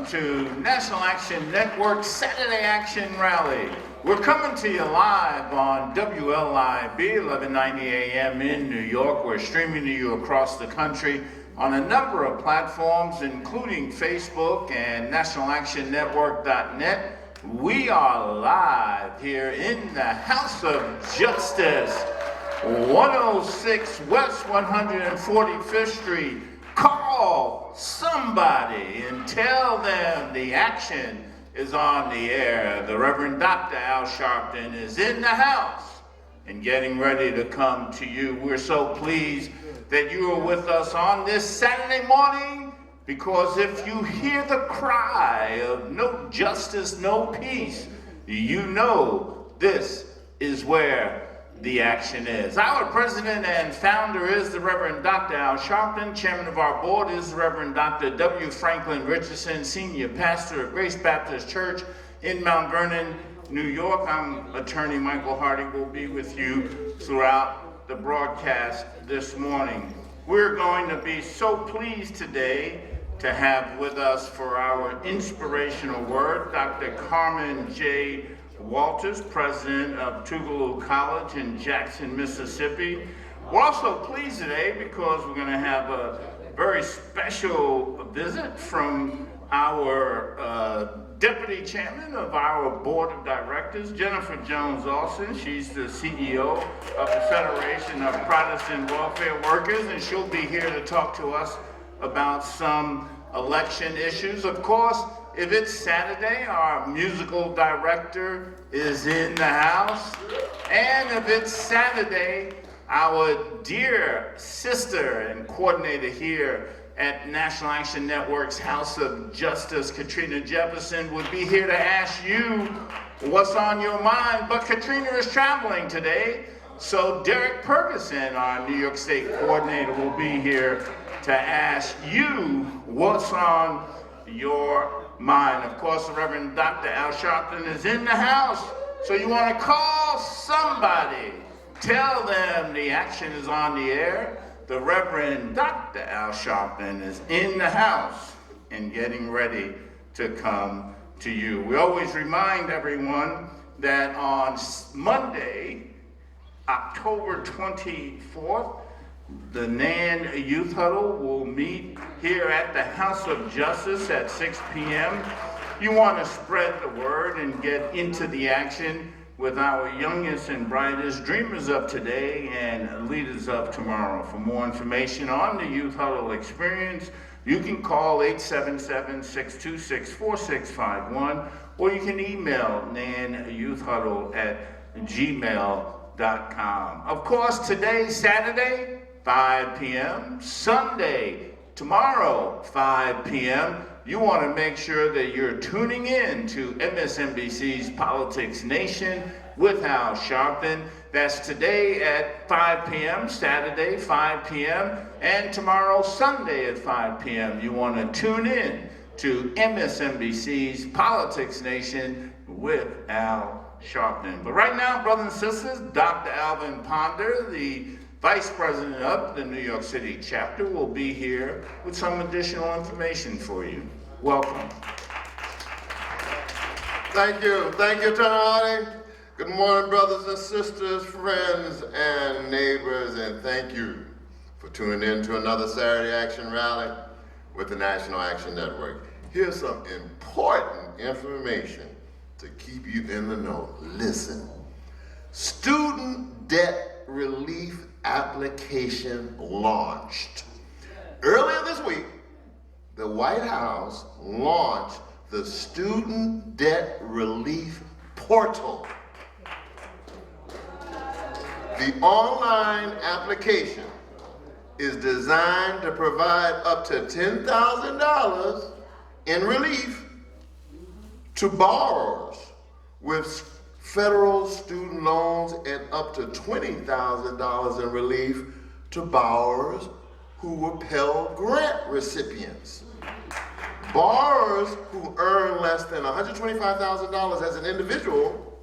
Welcome to National Action Network Saturday Action Rally. We're coming to you live on WLIB 1190 AM in New York. We're streaming to you across the country on a number of platforms, including Facebook and nationalactionnetwork.net. We are live here in the House of Justice, 106 West 145th Street. Call somebody and tell them the action is on the air. The Reverend Dr. Al Sharpton is in the house and getting ready to come to you. We're so pleased that you are with us on this Saturday morning, because if you hear the cry of no justice, no peace, you know this is where the action is. Our president and founder is the Reverend Dr. Al Sharpton. Chairman of our board is the Reverend Dr. W. Franklin Richardson, senior pastor of Grace Baptist Church in Mount Vernon, New York. I'm attorney Michael Hardy. Will be with you throughout the broadcast this morning. We're going to be so pleased today to have with us for our inspirational word, Dr. Carmen J. Walters, president of Tougaloo College in Jackson, Mississippi. We're also pleased today because we're going to have a very special visit from our deputy chairman of our board of directors, Jennifer Jones-Olson. She's the CEO of the Federation of Protestant Welfare Workers, and she'll be here to talk to us about some election issues. Of course, if it's Saturday, our musical director is in the house. And if it's Saturday, our dear sister and coordinator here at National Action Network's House of Justice, Katrina Jefferson, would be here to ask you what's on your mind. But Katrina is traveling today, so Derek Ferguson, our New York State coordinator, will be here to ask you what's on your mind. Of course, the Reverend Dr. Al Sharpton is in the house, so you want to call somebody. Tell them the action is on the air. The Reverend Dr. Al Sharpton is in the house and getting ready to come to you. We always remind everyone that on Monday, October 24th, the NAN Youth Huddle will meet here at the House of Justice at 6 p.m. You want to spread the word and get into the action with our youngest and brightest dreamers of today and leaders of tomorrow. For more information on the Youth Huddle experience, you can call 877-626-4651, or you can email nanyouthhuddle@gmail.com. Of course, today, Saturday, 5 p.m., Sunday, tomorrow, 5 p.m., you want to make sure that you're tuning in to MSNBC's Politics Nation with Al Sharpton. That's today at 5 p.m., Saturday, 5 p.m., and tomorrow, Sunday at 5 p.m. You want to tune in to MSNBC's Politics Nation with Al Sharpton. But right now, brothers and sisters, Dr. Alvin Ponder, the Vice President of the New York City chapter, will be here with some additional information for you. Welcome. Thank you, Attorney Hardy. Good morning, brothers and sisters, friends and neighbors, and thank you for tuning in to another Saturday Action Rally with the National Action Network. Here's some important information to keep you in the know. Listen, student debt relief application launched. Earlier this week, the White House launched the Student Debt Relief Portal. The online application is designed to provide up to $10,000 in relief to borrowers with federal student loans and up to $20,000 in relief to borrowers who were Pell Grant recipients. Borrowers who earn less than $125,000 as an individual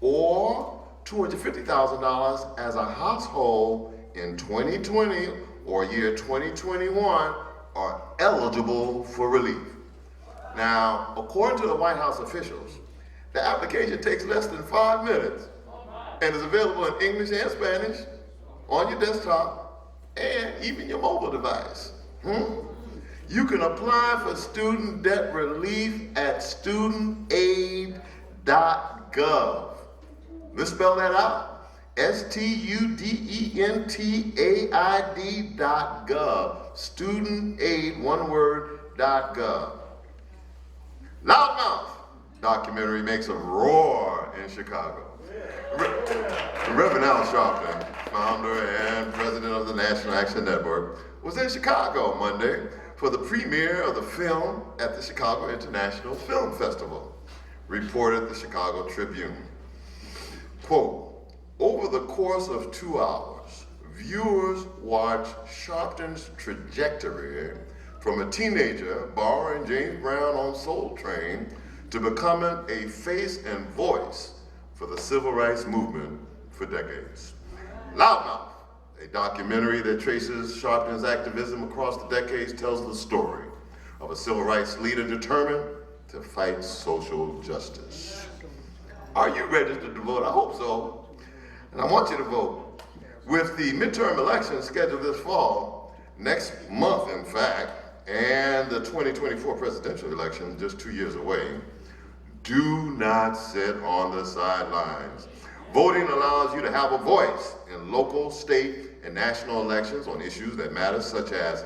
or $250,000 as a household in 2020 or year 2021 are eligible for relief. Now, according to the White House officials, the application takes less than 5 minutes and is available in English and Spanish on your desktop and even your mobile device. You can apply for student debt relief at studentaid.gov. Let's spell that out. studentaid.gov. Studentaid, one word, .gov. Loudmouth documentary makes a roar in Chicago. Reverend Al Sharpton, founder and president of the National Action Network, was in Chicago Monday for the premiere of the film at the Chicago International Film Festival, reported the Chicago Tribune. Quote, over the course of 2 hours, viewers watched Sharpton's trajectory from a teenager borrowing James Brown on Soul Train to becoming a face and voice for the civil rights movement for decades. Loudmouth, a documentary that traces Sharpton's activism across the decades, tells the story of a civil rights leader determined to fight social justice. Are you registered to vote? I hope so. And I want you to vote. With the midterm elections scheduled this fall, next month in fact, and the 2024 presidential election just 2 years away, do not sit on the sidelines. Voting allows you to have a voice in local, state, and national elections on issues that matter, such as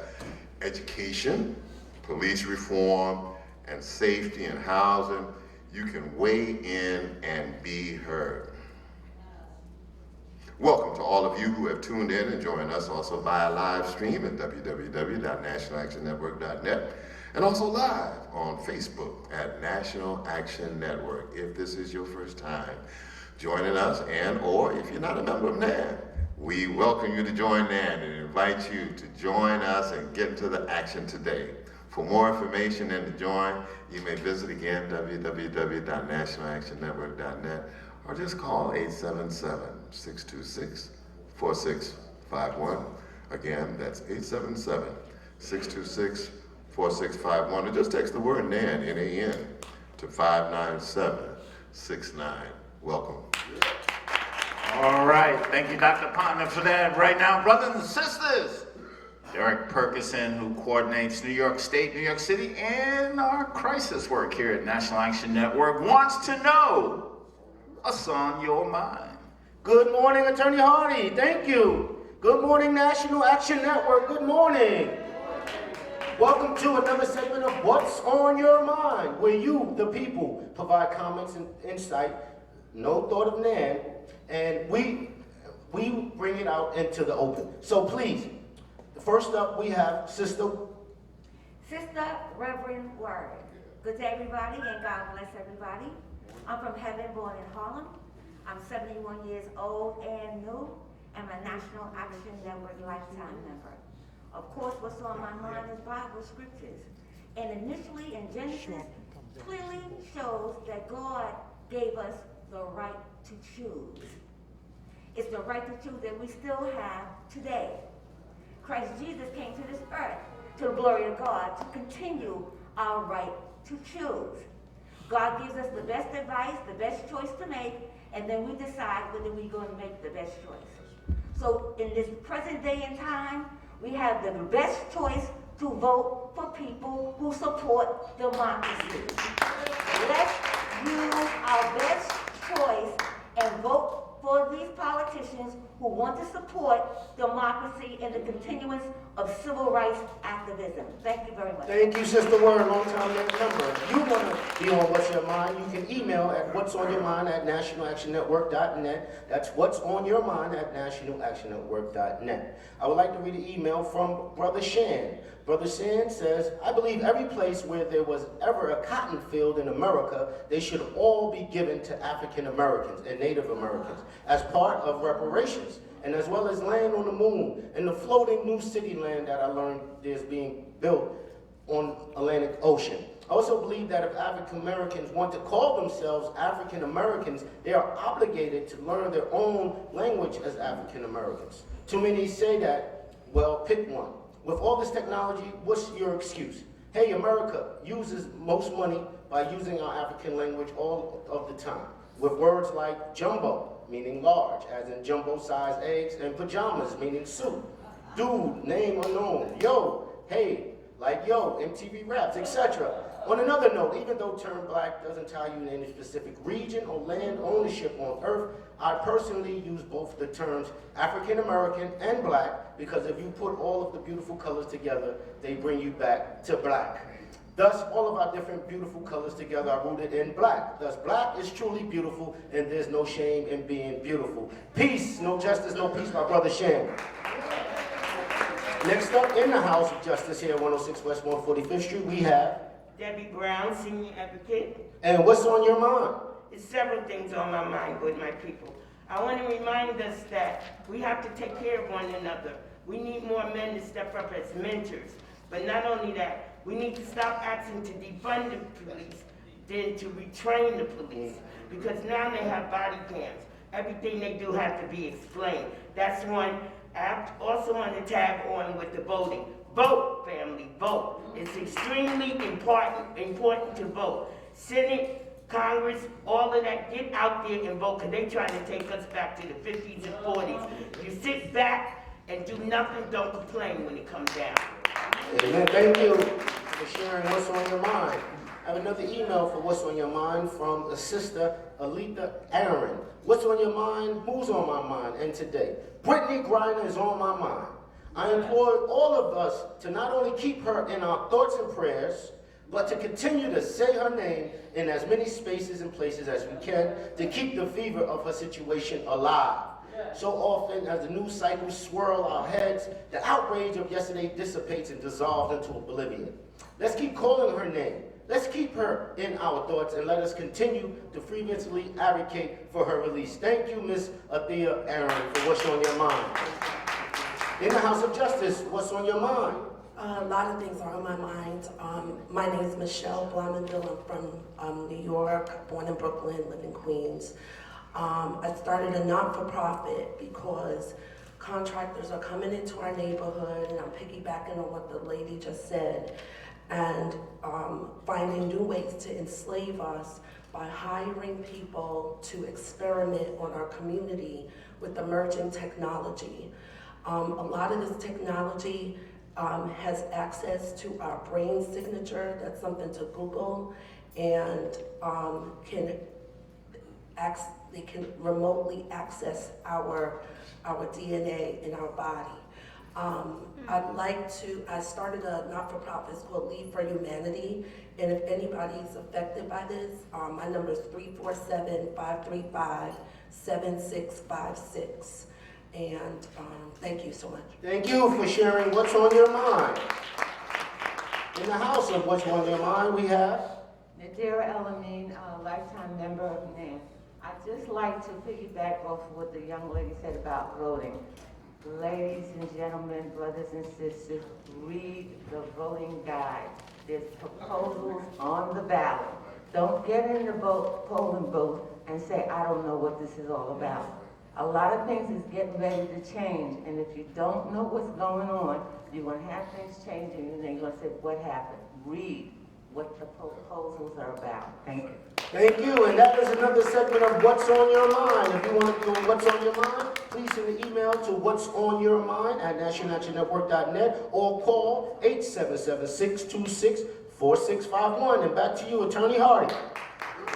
education, police reform, and safety and housing. You can weigh in and be heard. Welcome to all of you who have tuned in and joined us also via live stream at www.nationalactionnetwork.net and also live on Facebook at National Action Network. If this is your first time joining us or if you're not a member of NAN, we welcome you to join NAN and invite you to join us and get into the action today. For more information and to join, you may visit again www.nationalactionnetwork.net or just call 877-626-4651. Again, that's 877-626-4651. Or just text the word NAN, N-A-N, to 59769. Welcome. All right, thank you, Dr. Partner, for that. Right now, brothers and sisters, Derek Perkison, who coordinates New York State, New York City, and our crisis work here at National Action Network, wants to know what's on your mind. Good morning, Attorney Hardy. Thank you. Good morning, National Action Network. Good morning. Welcome to another segment of What's on Your Mind, where you, the people, provide comments and insight, no thought of NAN, and we bring it out into the open. So please, first up we have Sister Reverend Word. Good day, everybody, and God bless everybody. I'm from heaven, born in Harlem. I'm 71 years old and new. I'm a National Action Network lifetime member. Of course, what's on my mind is Bible scriptures. And initially in Genesis, clearly shows that God gave us the right to choose. It's the right to choose that we still have today. Christ Jesus came to this earth, to the glory of God, to continue our right to choose. God gives us the best advice, the best choice to make, and then we decide whether we're going to make the best choice. So in this present day and time, we have the best choice to vote for people who support democracy. Let's use our best choice and vote for these politicians who want to support democracy and the continuance of civil rights activism. Thank you very much. Thank you, Sister Word, long-time member. If you want to be on What's Your Mind, you can email at whatsonyourmind@nationalactionnetwork.net. That's what's on your mind at nationalactionnetwork.net. I would like to read an email from Brother Shan. Brother Shan says, I believe every place where there was ever a cotton field in America, they should all be given to African Americans and Native Americans as part of reparations, and as well as land on the moon and the floating new city land that I learned is being built on Atlantic Ocean. I also believe that if African Americans want to call themselves African Americans, they are obligated to learn their own language as African Americans. Too many say that, well, pick one. With all this technology, what's your excuse? Hey, America uses most money by using our African language all of the time, with words like jumbo, meaning large, as in jumbo-sized eggs, and pajamas, meaning suit. Dude, name unknown. Yo, hey, like yo, MTV Raps, etc. On another note, even though term black doesn't tie you in any specific region or land ownership on earth, I personally use both the terms African American and black because if you put all of the beautiful colors together, they bring you back to black. Thus, all of our different beautiful colors together are rooted in black. Thus, black is truly beautiful, and there's no shame in being beautiful. Peace, no justice, no peace, my brother Shan. Next up in the House of Justice here at 106 West 145th Street, we have Debbie Brown, Senior Advocate. And what's on your mind? There's several things on my mind with my people. I want to remind us that we have to take care of one another. We need more men to step up as mentors. But not only that, we need to stop asking to defund the police than to retrain the police. Because now they have body cams. Everything they do has to be explained. That's one. I also want to tag on with the voting. Vote, family, vote. It's extremely important to vote. Senate, Congress, all of that, get out there and vote, because they're trying to take us back to the 50s and 40s. You sit back and do nothing, don't complain when it comes down. Amen. Thank you for sharing what's on your mind. I have another email for what's on your mind from a sister, Alita Aaron. What's on your mind? Who's on my mind? And today, Brittany Griner is on my mind. I implore all of us to not only keep her in our thoughts and prayers, but to continue to say her name in as many spaces and places as we can to keep the fever of her situation alive. So often as the news cycles swirl our heads, the outrage of yesterday dissipates and dissolves into oblivion. Let's keep calling her name. Let's keep her in our thoughts and let us continue to fervently advocate for her release. Thank you, Ms. Althea Aaron, for what's on your mind. In the House of Justice, what's on your mind? A lot of things are on my mind. My name is Michelle Blomenville. I'm from New York, born in Brooklyn, live in Queens. I started a not-for-profit because contractors are coming into our neighborhood, and I'm piggybacking on what the lady just said, and finding new ways to enslave us by hiring people to experiment on our community with emerging technology. A lot of this technology has access to our brain signature. That's something to Google, and they can remotely access our DNA in our body. I started a not-for-profit, it's called Lead for Humanity, and if anybody's affected by this, my number is 347-535-7656. And thank you so much. Thank you for sharing what's on your mind. In the House of What's on Your Mind, we have Nadira Elamine, lifetime member of NAN. I'd just like to piggyback off what the young lady said about voting. Ladies and gentlemen, brothers and sisters, read the voting guide. There's proposals on the ballot. Don't get in the polling booth and say, I don't know what this is all about. A lot of things is getting ready to change, and if you don't know what's going on, you're going to have things changing, and then you're going to say, what happened? Read what the proposals are about. Thank you. Thank you, and that is another segment of What's on Your Mind. If you want to know what's on your mind, please send an email to what'sonyourmind@nationalactionnetwork.net or call 877-626-4651. And back to you, Attorney Hardy.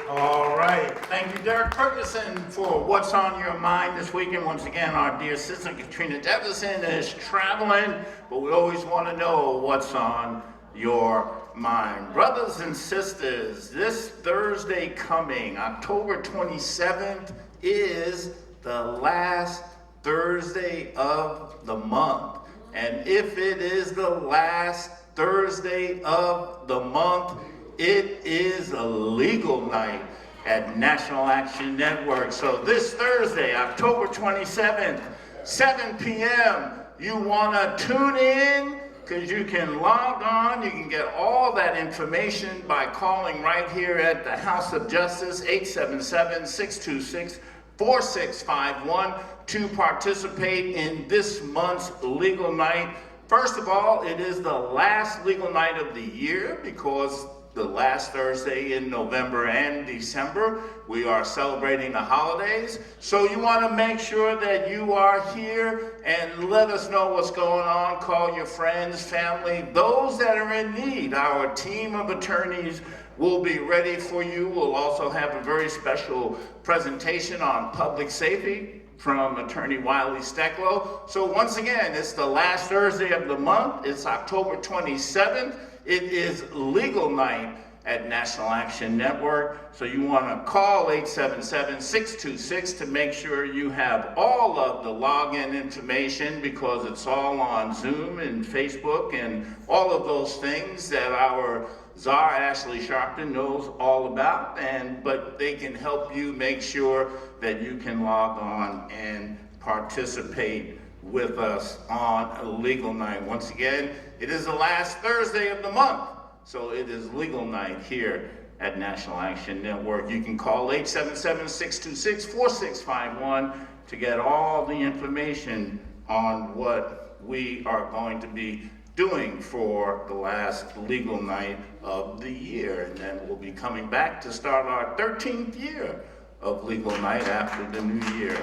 All right. Thank you, Derek Ferguson, for What's on Your Mind this weekend. Once again, our dear sister Katrina Jefferson is traveling, but we always want to know what's on your mind. Brothers and sisters, this Thursday coming, October 27th, is the last Thursday of the month. And if it is the last Thursday of the month, it is a legal night at National Action Network. So this Thursday, October 27th, 7 p.m., you want to tune in because you can log on. You can get all that information by calling right here at the House of Justice, 877-626-4651 to participate in this month's legal night First of all, it is the last legal night of the year because the last Thursday in November and December, we are celebrating the holidays. So you want to make sure that you are here and let us know what's going on. Call your friends, family, those that are in need. Our team of attorneys will be ready for you. We'll also have a very special presentation on public safety from Attorney Wiley Stecklow. So once again, it's the last Thursday of the month. It's October 27th. It is legal night at National Action Network. So you want to call 877-626 to make sure you have all of the login information, because it's all on Zoom and Facebook and all of those things that our Czar Ashley Sharpton knows all about, but they can help you make sure that you can log on and participate with us on a legal night. Once again, it is the last Thursday of the month, so it is legal night here at National Action Network. You can call 877-626-4651 to get all the information on what we are going to be doing for the last legal night of the year. And then we'll be coming back to start our 13th year of legal night after the new year.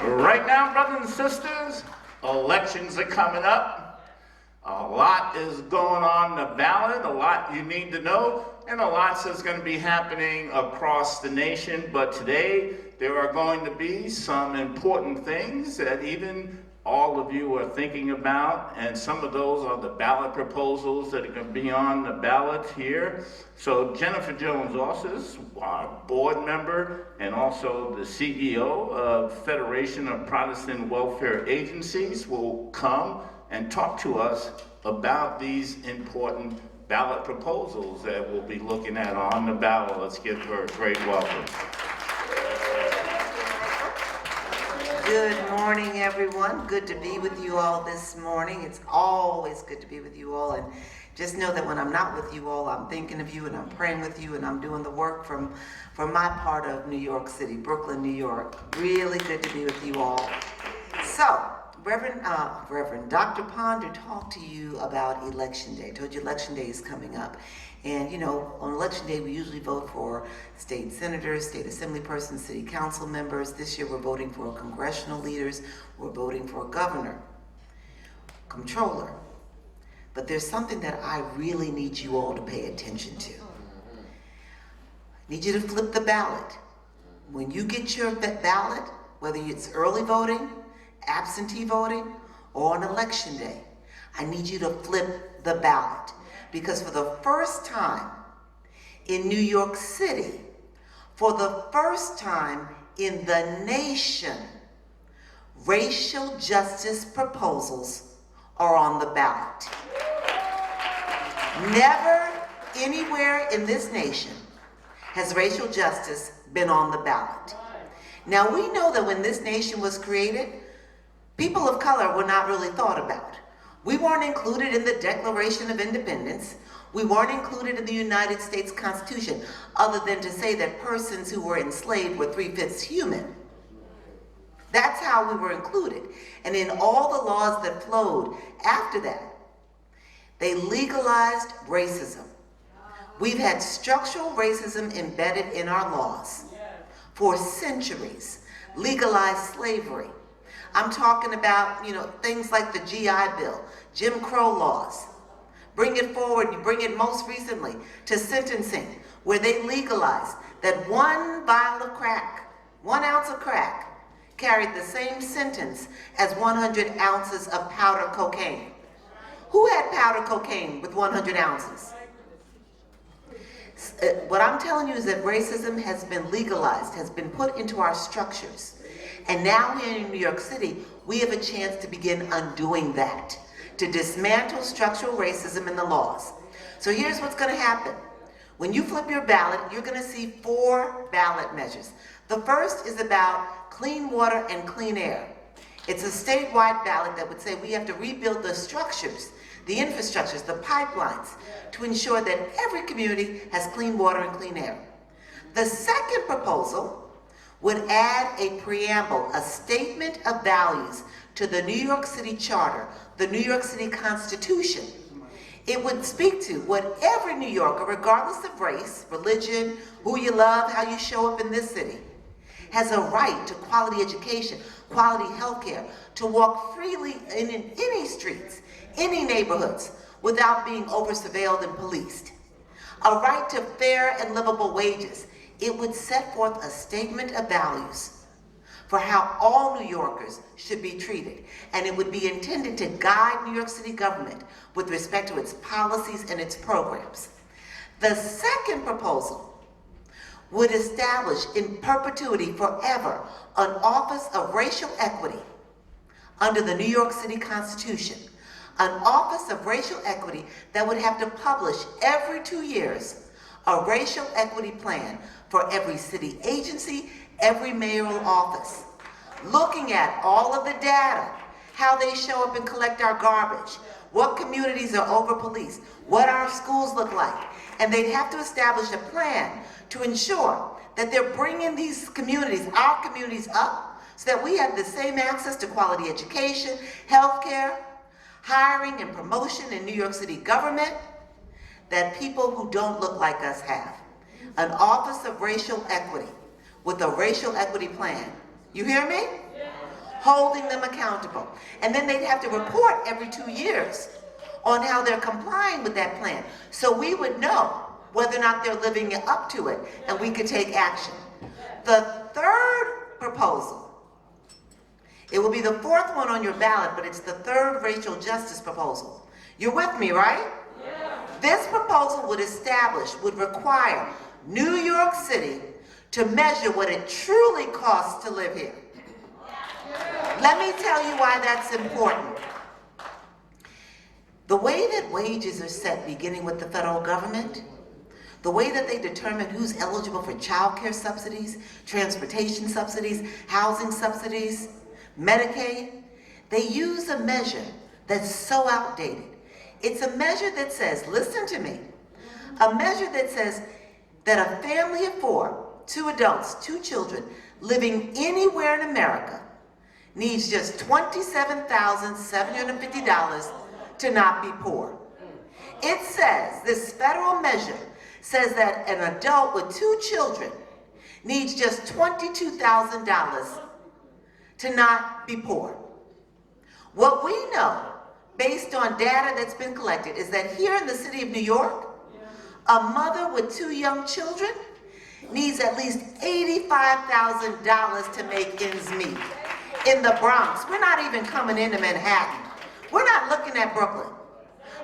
Right now, brothers and sisters, elections are coming up. A lot is going on the ballot, a lot you need to know, and a lot that's going to be happening across the nation. But today, there are going to be some important things that even all of you are thinking about, and some of those are the ballot proposals that are going to be on the ballot here. So Jennifer Jones-Ossis, our board member and also the CEO of Federation of Protestant Welfare Agencies, will come and talk to us about these important ballot proposals that we'll be looking at on the ballot. Let's give her a great welcome. Good morning, everyone. Good to be with you all this morning. It's always good to be with you all, and just know that when I'm not with you all, I'm thinking of you and I'm praying with you and I'm doing the work from my part of New York City, Brooklyn, New York. Really good to be with you all. So, Reverend Dr. Ponder talked to you about Election Day. I told you Election Day is coming up. And, you know, on Election Day, we usually vote for state senators, state assembly persons, city council members. This year, we're voting for congressional leaders. We're voting for a governor, comptroller. But there's something that I really need you all to pay attention to. I need you to flip the ballot. When you get your ballot, whether it's early voting, absentee voting, or on Election Day, I need you to flip the ballot. Because for the first time in New York City, for the first time in the nation, racial justice proposals are on the ballot. Never anywhere in this nation has racial justice been on the ballot. Now, we know that when this nation was created, people of color were not really thought about. We weren't included in the Declaration of Independence. We weren't included in the United States Constitution, other than to say that persons who were enslaved were 3/5 human. That's how we were included. And in all the laws that flowed after that, they legalized racism. We've had structural racism embedded in our laws for centuries. Legalized slavery. I'm talking about, you know, things like the GI Bill, Jim Crow laws. Bring it forward, you bring it most recently to sentencing, where they legalized that 1 vial of crack, 1 ounce of crack, carried the same sentence as 100 ounces of powder cocaine. Who had powder cocaine with 100 ounces? What I'm telling you is that racism has been legalized, has been put into our structures. And now here in New York City, we have a chance to begin undoing that, to dismantle structural racism in the laws. So here's what's going to happen. When you flip your ballot, you're going to see 4 ballot measures. The first is about clean water and clean air. It's a statewide ballot that would say we have to rebuild the structures, the infrastructures, the pipelines, to ensure that every community has clean water and clean air. The second proposal would add a preamble, a statement of values to the New York City Charter, the New York City Constitution. It would speak to what every New Yorker, regardless of race, religion, who you love, how you show up in this city, has a right to quality education, quality health care, to walk freely in any streets, any neighborhoods, without being over-surveilled and policed. A right to fair and livable wages. It would set forth a statement of values for how all New Yorkers should be treated, and it would be intended to guide New York City government with respect to its policies and its programs. The second proposal would establish in perpetuity forever an Office of Racial Equity under the New York City Constitution, an Office of Racial Equity that would have to publish every 2 years a racial equity plan for every city agency, every mayoral office, looking at all of the data, how they show up and collect our garbage, what communities are over-policed, what our schools look like, and they'd have to establish a plan to ensure that they're bringing these communities, our communities, up so that we have the same access to quality education, health care, hiring and promotion in New York City government that people who don't look like us have. An Office of Racial Equity with a racial equity plan. You hear me? Holding them accountable. And then they'd have to report every 2 years on how they're complying with that plan. So we would know whether or not they're living up to it, and we could take action. The third proposal, it will be the fourth one on your ballot, but it's the third racial justice proposal. You're with me, right? This proposal would require New York City to measure what it truly costs to live here. Let me tell you why that's important. The way that wages are set, beginning with the federal government, the way that they determine who's eligible for child care subsidies, transportation subsidies, housing subsidies, Medicaid, they use a measure that's so outdated. It's a measure that says, listen to me, a measure that says that a family of 4, 2 adults, 2 children, living anywhere in America needs just $27,750 to not be poor. It says, this federal measure says that an adult with 2 children needs just $22,000 to not be poor. What we know, based on data that's been collected, is that here in the city of New York, a mother with 2 young children needs at least $85,000 to make ends meet. In the Bronx, we're not even coming into Manhattan. We're not looking at Brooklyn.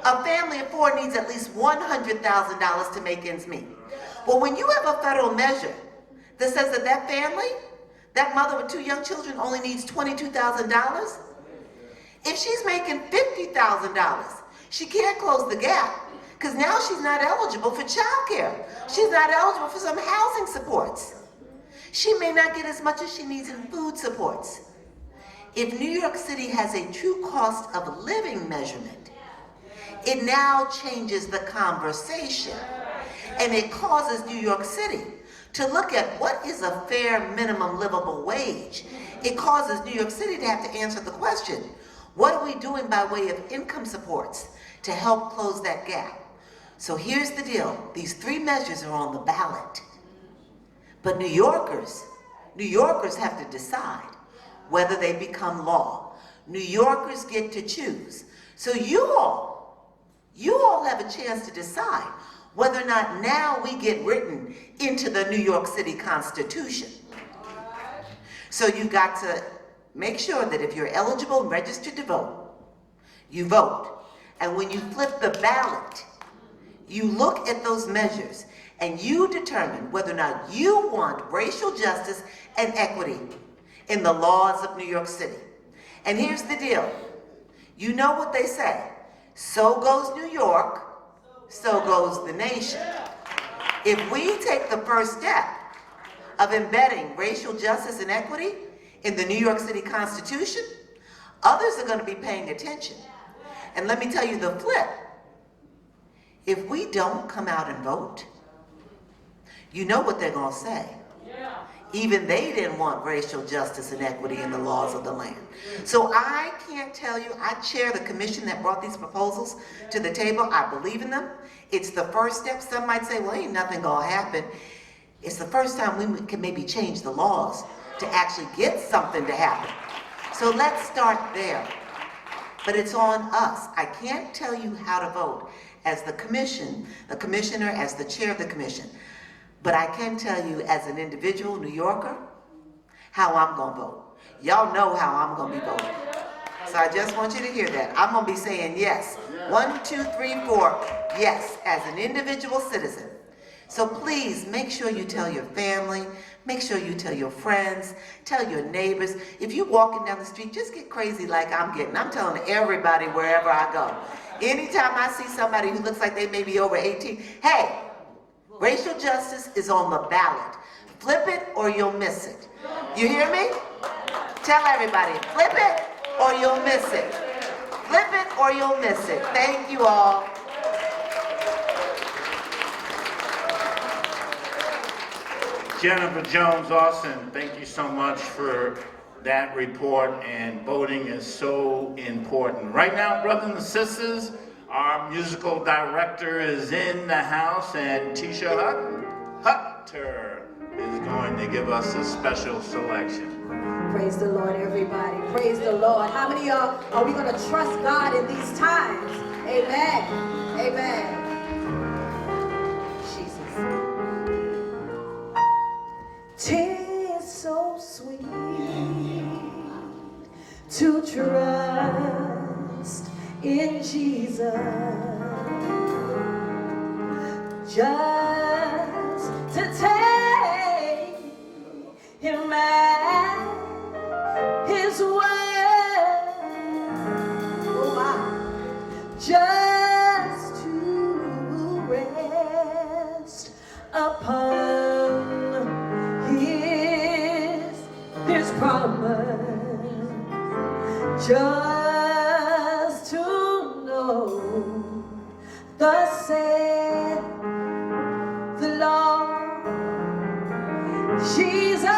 A family of 4 needs at least $100,000 to make ends meet. Well, when you have a federal measure that says that that family, that mother with 2 young children only needs $22,000, if she's making $50,000, she can't close the gap because now she's not eligible for child care. She's not eligible for some housing supports. She may not get as much as she needs in food supports. If New York City has a true cost of living measurement, it now changes the conversation, and it causes New York City to look at what is a fair minimum livable wage. It causes New York City to have to answer the question, what are we doing by way of income supports to help close that gap? So here's the deal. These 3 measures are on the ballot. But New Yorkers have to decide whether they become law. New Yorkers get to choose. So you all have a chance to decide whether or not now we get written into the New York City Constitution. So you've got to make sure that if you're eligible and registered to vote, you vote. And when you flip the ballot, you look at those measures and you determine whether or not you want racial justice and equity in the laws of New York City. And here's the deal. You know what they say. So goes New York, so goes the nation. If we take the first step of embedding racial justice and equity in the New York City Constitution, others are going to be paying attention. And let me tell you the flip. If we don't come out and vote, you know what they're going to say. Even they didn't want racial justice and equity in the laws of the land. So I can't tell you, I chair the commission that brought these proposals to the table. I believe in them. It's the first step. Some might say, well, ain't nothing gonna happen. It's the first time we can maybe change the laws to actually get something to happen. So let's start there. But it's on us. I can't tell you how to vote as the commissioner, as the chair of the commission. But I can tell you as an individual New Yorker, how I'm gonna vote. Y'all know how I'm gonna be voting. So I just want you to hear that. I'm gonna be saying yes. 1, 2, 3, 4, yes, as an individual citizen. So please make sure you tell your family, make sure you tell your friends, tell your neighbors. If you're walking down the street, just get crazy like I'm getting. I'm telling everybody wherever I go. Anytime I see somebody who looks like they may be over 18, hey, racial justice is on the ballot. Flip it or you'll miss it. You hear me? Tell everybody, flip it or you'll miss it. Flip it or you'll miss it. Thank you all. Jennifer Jones-Austin, thank you so much for that report, and voting is so important. Right now, brothers and sisters, our musical director is in the house, and Tisha Hutter is going to give us a special selection. Praise the Lord, everybody. Praise the Lord. How many of y'all are we going to trust God in these times? Amen. Amen. Jesus. 'Tis so sweet to trust in Jesus, just to take him at his word. Oh, wow. Just to rest upon his promise, just to know thus said the Lord Jesus.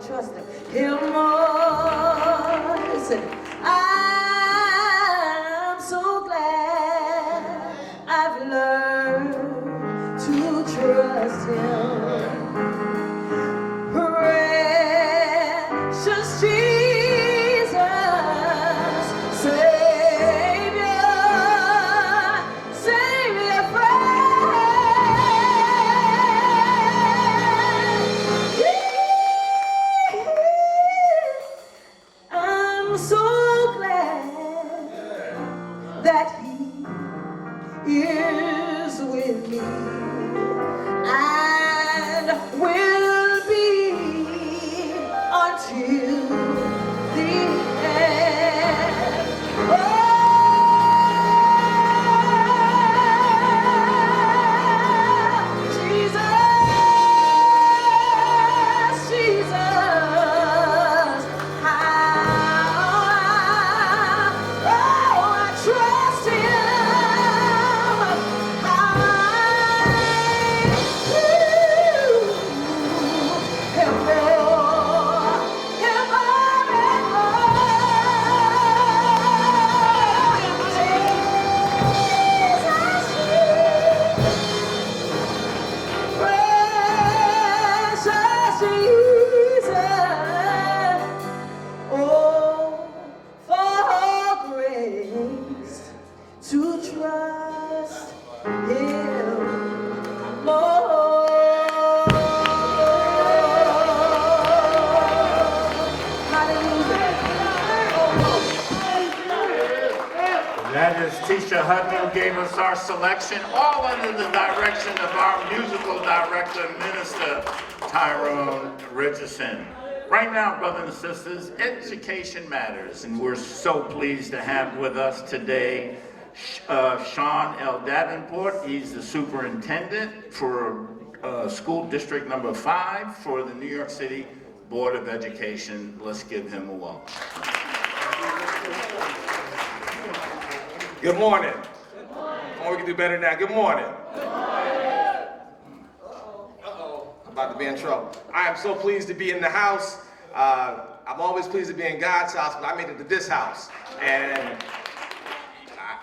Trust him more. Listen, I'm so glad I've learned to trust him. Precious Jesus, Savior, so glad that he is with me and will be until the end. Oh, Jesus, Jesus, trust him. That is Tisha Hutton who gave us our selection, all under the direction of our musical director, Minister Tyrone Richardson. Right now, brothers and sisters, education matters, and we're so pleased to have with us today Sean L. Davenport. He's the superintendent for school district number 5 for the New York City Board of Education. Let's give him a welcome. Good morning. Good morning. Oh, we can do better now. Good morning. Good morning. I'm about to be in trouble. I am so pleased to be in the house. I'm always pleased to be in God's house, but I made it to this house, and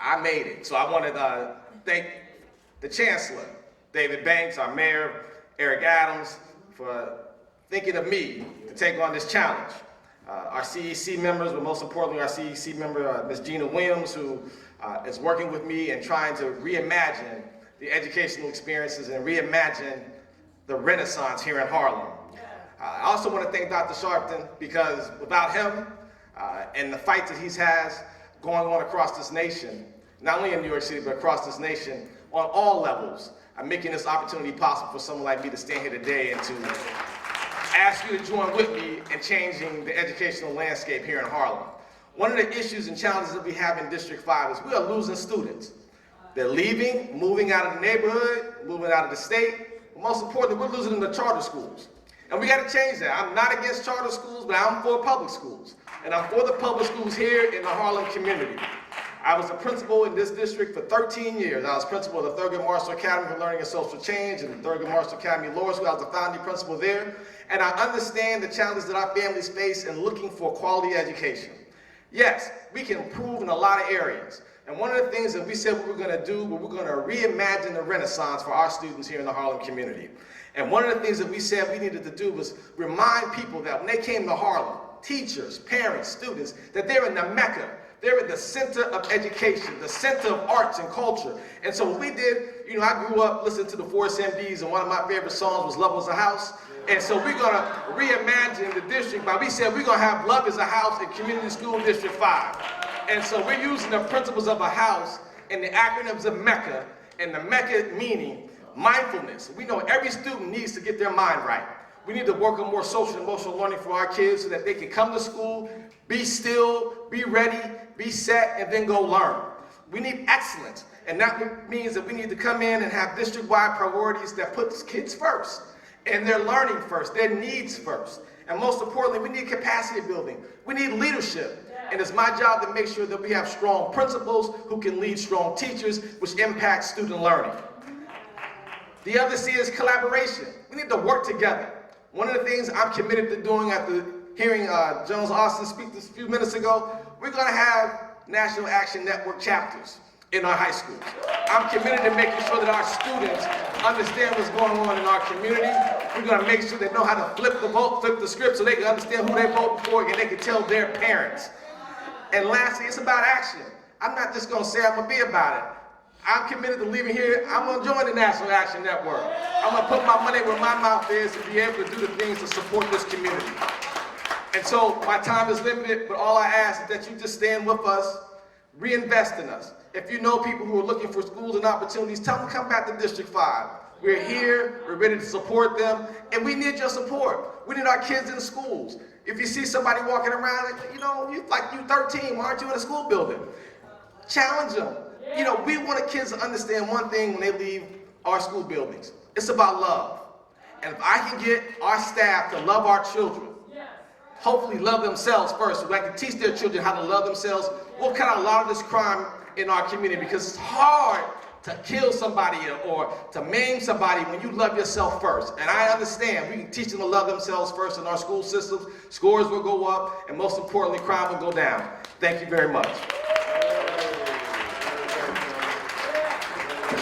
I made it. So I wanted to thank the Chancellor, David Banks, our Mayor, Eric Adams, for thinking of me to take on this challenge. Our CEC members, but most importantly, our CEC member, Ms. Gina Williams, who is working with me and trying to reimagine the educational experiences and reimagine the Renaissance here in Harlem. I also want to thank Dr. Sharpton, because without him and the fight that he has going on across this nation, not only in New York City, but across this nation, on all levels, I'm making this opportunity possible for someone like me to stand here today and to ask you to join with me in changing the educational landscape here in Harlem. One of the issues and challenges that we have in District 5 is we are losing students. They're leaving, moving out of the neighborhood, moving out of the state, but most importantly, we're losing them to charter schools. And we got to change that. I'm not against charter schools, but I'm for public schools. And I'm for the public schools here in the Harlem community. I was a principal in this district for 13 years. I was principal of the Thurgood Marshall Academy for Learning and Social Change and the Thurgood Marshall Academy Lower School. I was the founding principal there. And I understand the challenges that our families face in looking for quality education. Yes, we can improve in a lot of areas. And one of the things that we said we were going to do, we're going to reimagine the Renaissance for our students here in the Harlem community. And one of the things that we said we needed to do was remind people that when they came to Harlem, teachers, parents, students, that they're in the Mecca. They're at the center of education, the center of arts and culture. And so what we did, I grew up listening to the Forest MDs, and one of my favorite songs was Love Was a House. And so we're going to reimagine the district, but we said we're going to have Love is a House in Community School District 5. And so we're using the principles of a house and the acronyms of Mecca, and the Mecca meaning mindfulness. We know every student needs to get their mind right. We need to work on more social and emotional learning for our kids so that they can come to school, be still, be ready, be set, and then go learn. We need excellence, and that means that we need to come in and have district-wide priorities that put kids first, and their learning first, their needs first. And most importantly, we need capacity building. We need leadership. And it's my job to make sure that we have strong principals who can lead strong teachers, which impacts student learning. The other C is collaboration. We need to work together. One of the things I'm committed to doing after hearing Jones Austin speak this a few minutes ago, we're going to have National Action Network chapters in our high schools. I'm committed to making sure that our students understand what's going on in our community. We're going to make sure they know how to flip the vote, flip the script, so they can understand who they're voting for and they can tell their parents. And lastly, it's about action. I'm not just going to say I'm going to be about it. I'm committed to leaving here. I'm going to join the National Action Network. I'm going to put my money where my mouth is and be able to do the things to support this community. And so my time is limited, but all I ask is that you just stand with us, reinvest in us. If you know people who are looking for schools and opportunities, tell them to come back to District 5. We're here, we're ready to support them, and we need your support. We need our kids in schools. If you see somebody walking around, you're 13, why aren't you in a school building? Challenge them. We want kids to understand one thing when they leave our school buildings. It's about love. And if I can get our staff to love our children, hopefully love themselves first, so they can teach their children how to love themselves, we'll cut out a lot of this crime in our community, because it's hard to kill somebody or to maim somebody when you love yourself first. And I understand we can teach them to love themselves first in our school systems, scores will go up, and most importantly, crime will go down. Thank you very much.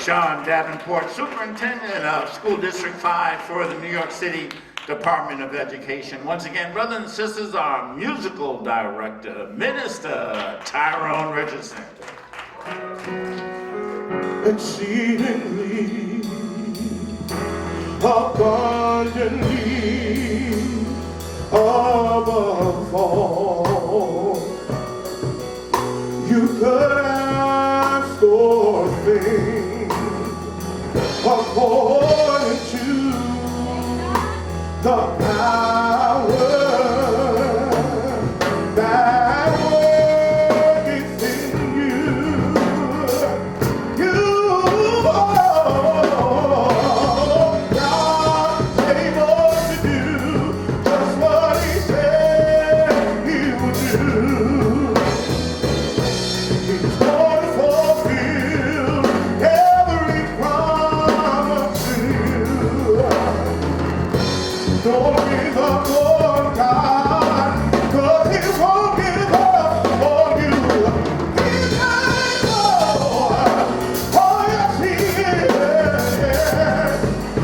Sean Davenport, Superintendent of School District 5 for the New York City Department of Education. Once again, brothers and sisters, our musical director, Minister Tyrone Richardson. Exceedingly, abundantly, above all you could ask. things according to the power that worketh in you. God's able to do just what He said He would do. He's going to fulfill every promise to you. Don't give up on God, 'cause He won't give up on you. He's able. Oh, yes, He is.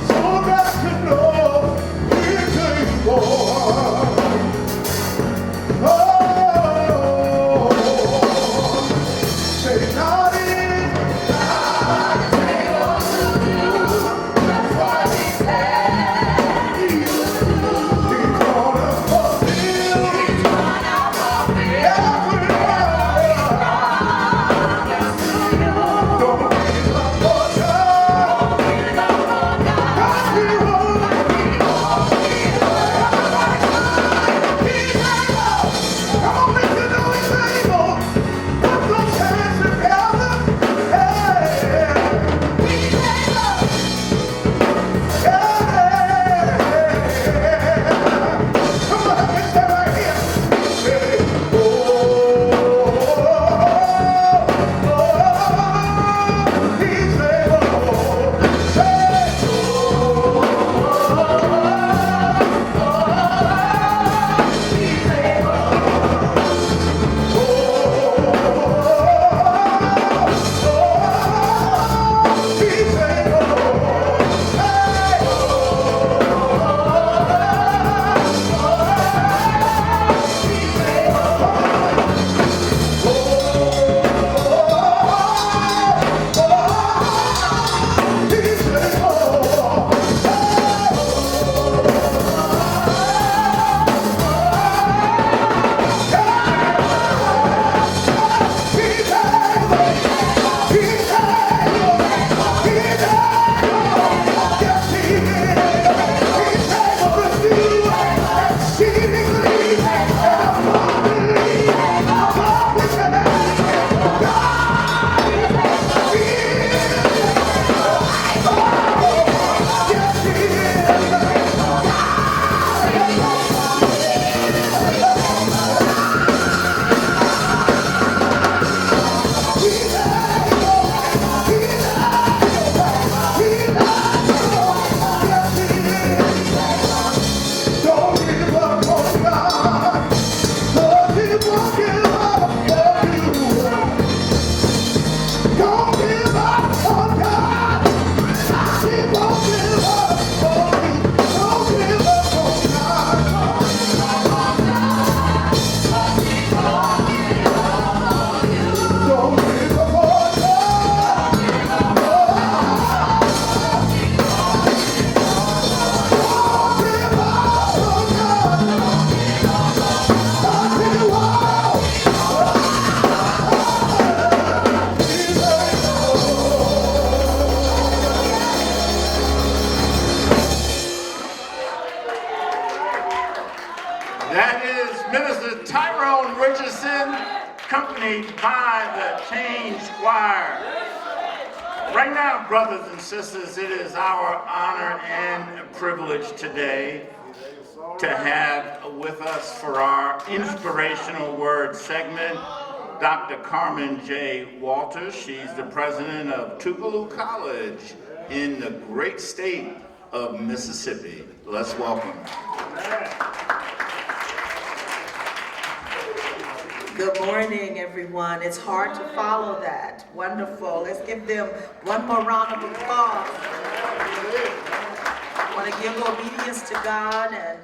So got to know He's able. Oh, say God is. Accompanied by the Change Choir. Right now, brothers and sisters, it is our honor and privilege today to have with us for our inspirational word segment, Dr. Carmen J. Walters. She's the president of Tougaloo College in the great state of Mississippi. Let's welcome her. Good morning, everyone. It's hard to follow that. Wonderful. Let's give them one more round of applause. I want to give obedience to God and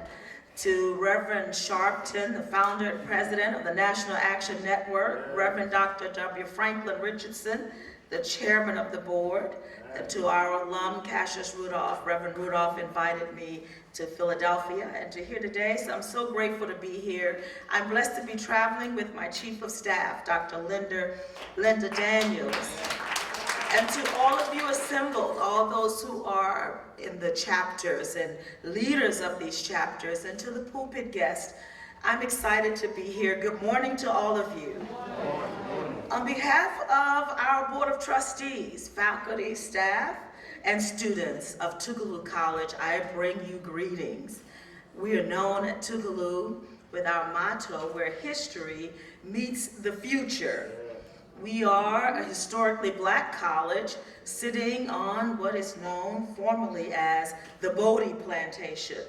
to Reverend Sharpton, the founder and president of the National Action Network, Reverend Dr. W. Franklin Richardson, the chairman of the board, and to our alum, Cassius Rudolph. Reverend Rudolph invited me to Philadelphia and to here today, so I'm so grateful to be here. I'm blessed to be traveling with my chief of staff, Dr. Linda Daniels. And to all of you assembled, all those who are in the chapters and leaders of these chapters, and to the pulpit guests, I'm excited to be here. Good morning to all of you. On behalf of our Board of Trustees, faculty, staff, and students of Tougaloo College, I bring you greetings. We are known at Tougaloo with our motto, where history meets the future. We are a historically black college sitting on what is known formally as the Bodie Plantation,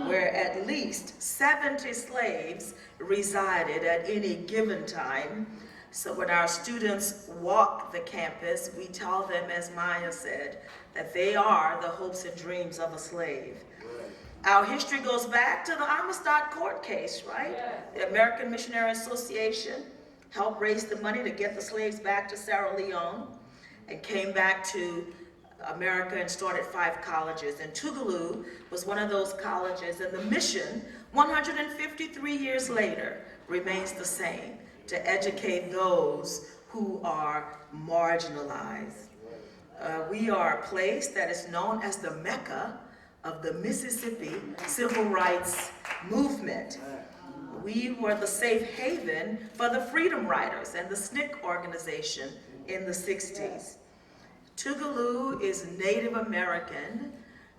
where at least 70 slaves resided at any given time. So when our students walk the campus, we tell them, as Maya said, that they are the hopes and dreams of a slave. Our history goes back to the Amistad court case, right? The American Missionary Association helped raise the money to get the slaves back to Sierra Leone and came back to America and started 5 colleges. And Tougaloo was one of those colleges, and the mission, 153 years later, remains the same: to educate those who are marginalized. We are a place that is known as the Mecca of the Mississippi Civil Rights Movement. We were the safe haven for the Freedom Riders and the SNCC organization in the 60s. Tougaloo is Native American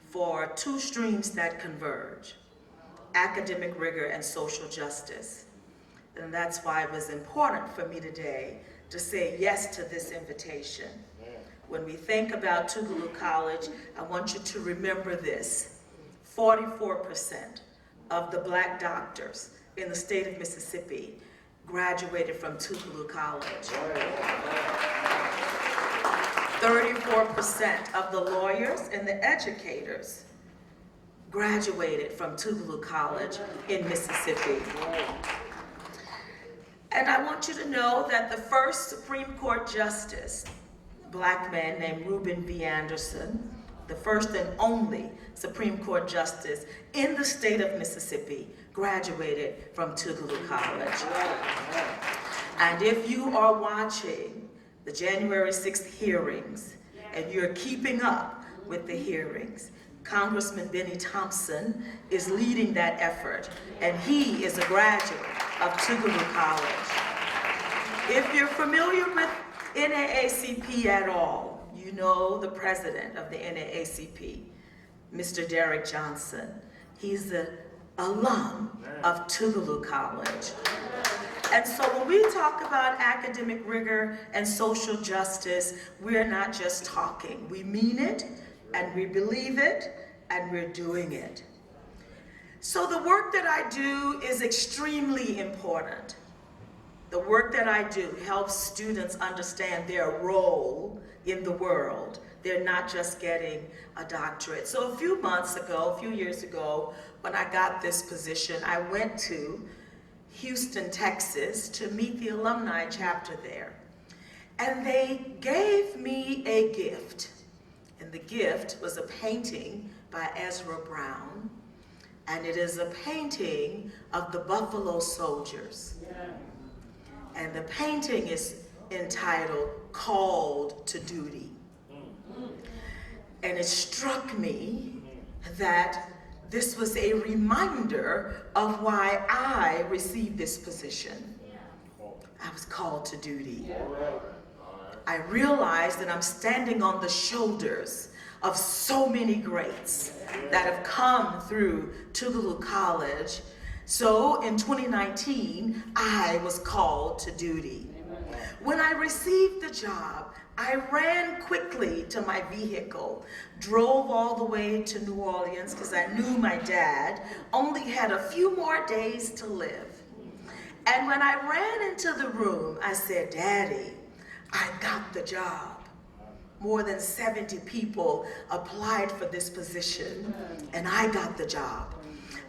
for 2 streams that converge: academic rigor and social justice. And that's why it was important for me today to say yes to this invitation. When we think about Tougaloo College, I want you to remember this: 44% of the black doctors in the state of Mississippi graduated from Tougaloo College. 34% of the lawyers and the educators graduated from Tougaloo College in Mississippi. And I want you to know that the first Supreme Court justice, a black man named Reuben B. Anderson, the first and only Supreme Court justice in the state of Mississippi, graduated from Tougaloo College. And if you are watching the January 6th hearings and you're keeping up with the hearings, Congressman Benny Thompson is leading that effort, and he is a graduate of Tougaloo College. If you're familiar with NAACP at all, you know the president of the NAACP, Mr. Derrick Johnson. He's the alum of Tougaloo College. And so when we talk about academic rigor and social justice, we're not just talking. We mean it, and we believe it, and we're doing it. So the work that I do is extremely important. The work that I do helps students understand their role in the world. They're not just getting a doctorate. So a few years ago, when I got this position, I went to Houston, Texas to meet the alumni chapter there. And they gave me a gift. And the gift was a painting by Ezra Brown. And it is a painting of the Buffalo Soldiers. And the painting is entitled Called to Duty. And it struck me that this was a reminder of why I received this position. I was called to duty. I realized that I'm standing on the shoulders of so many greats that have come through Tougaloo College. So in 2019, I was called to duty. When I received the job, I ran quickly to my vehicle, drove all the way to New Orleans because I knew my dad only had a few more days to live. And when I ran into the room, I said, "Daddy, I got the job." More than 70 people applied for this position, and I got the job.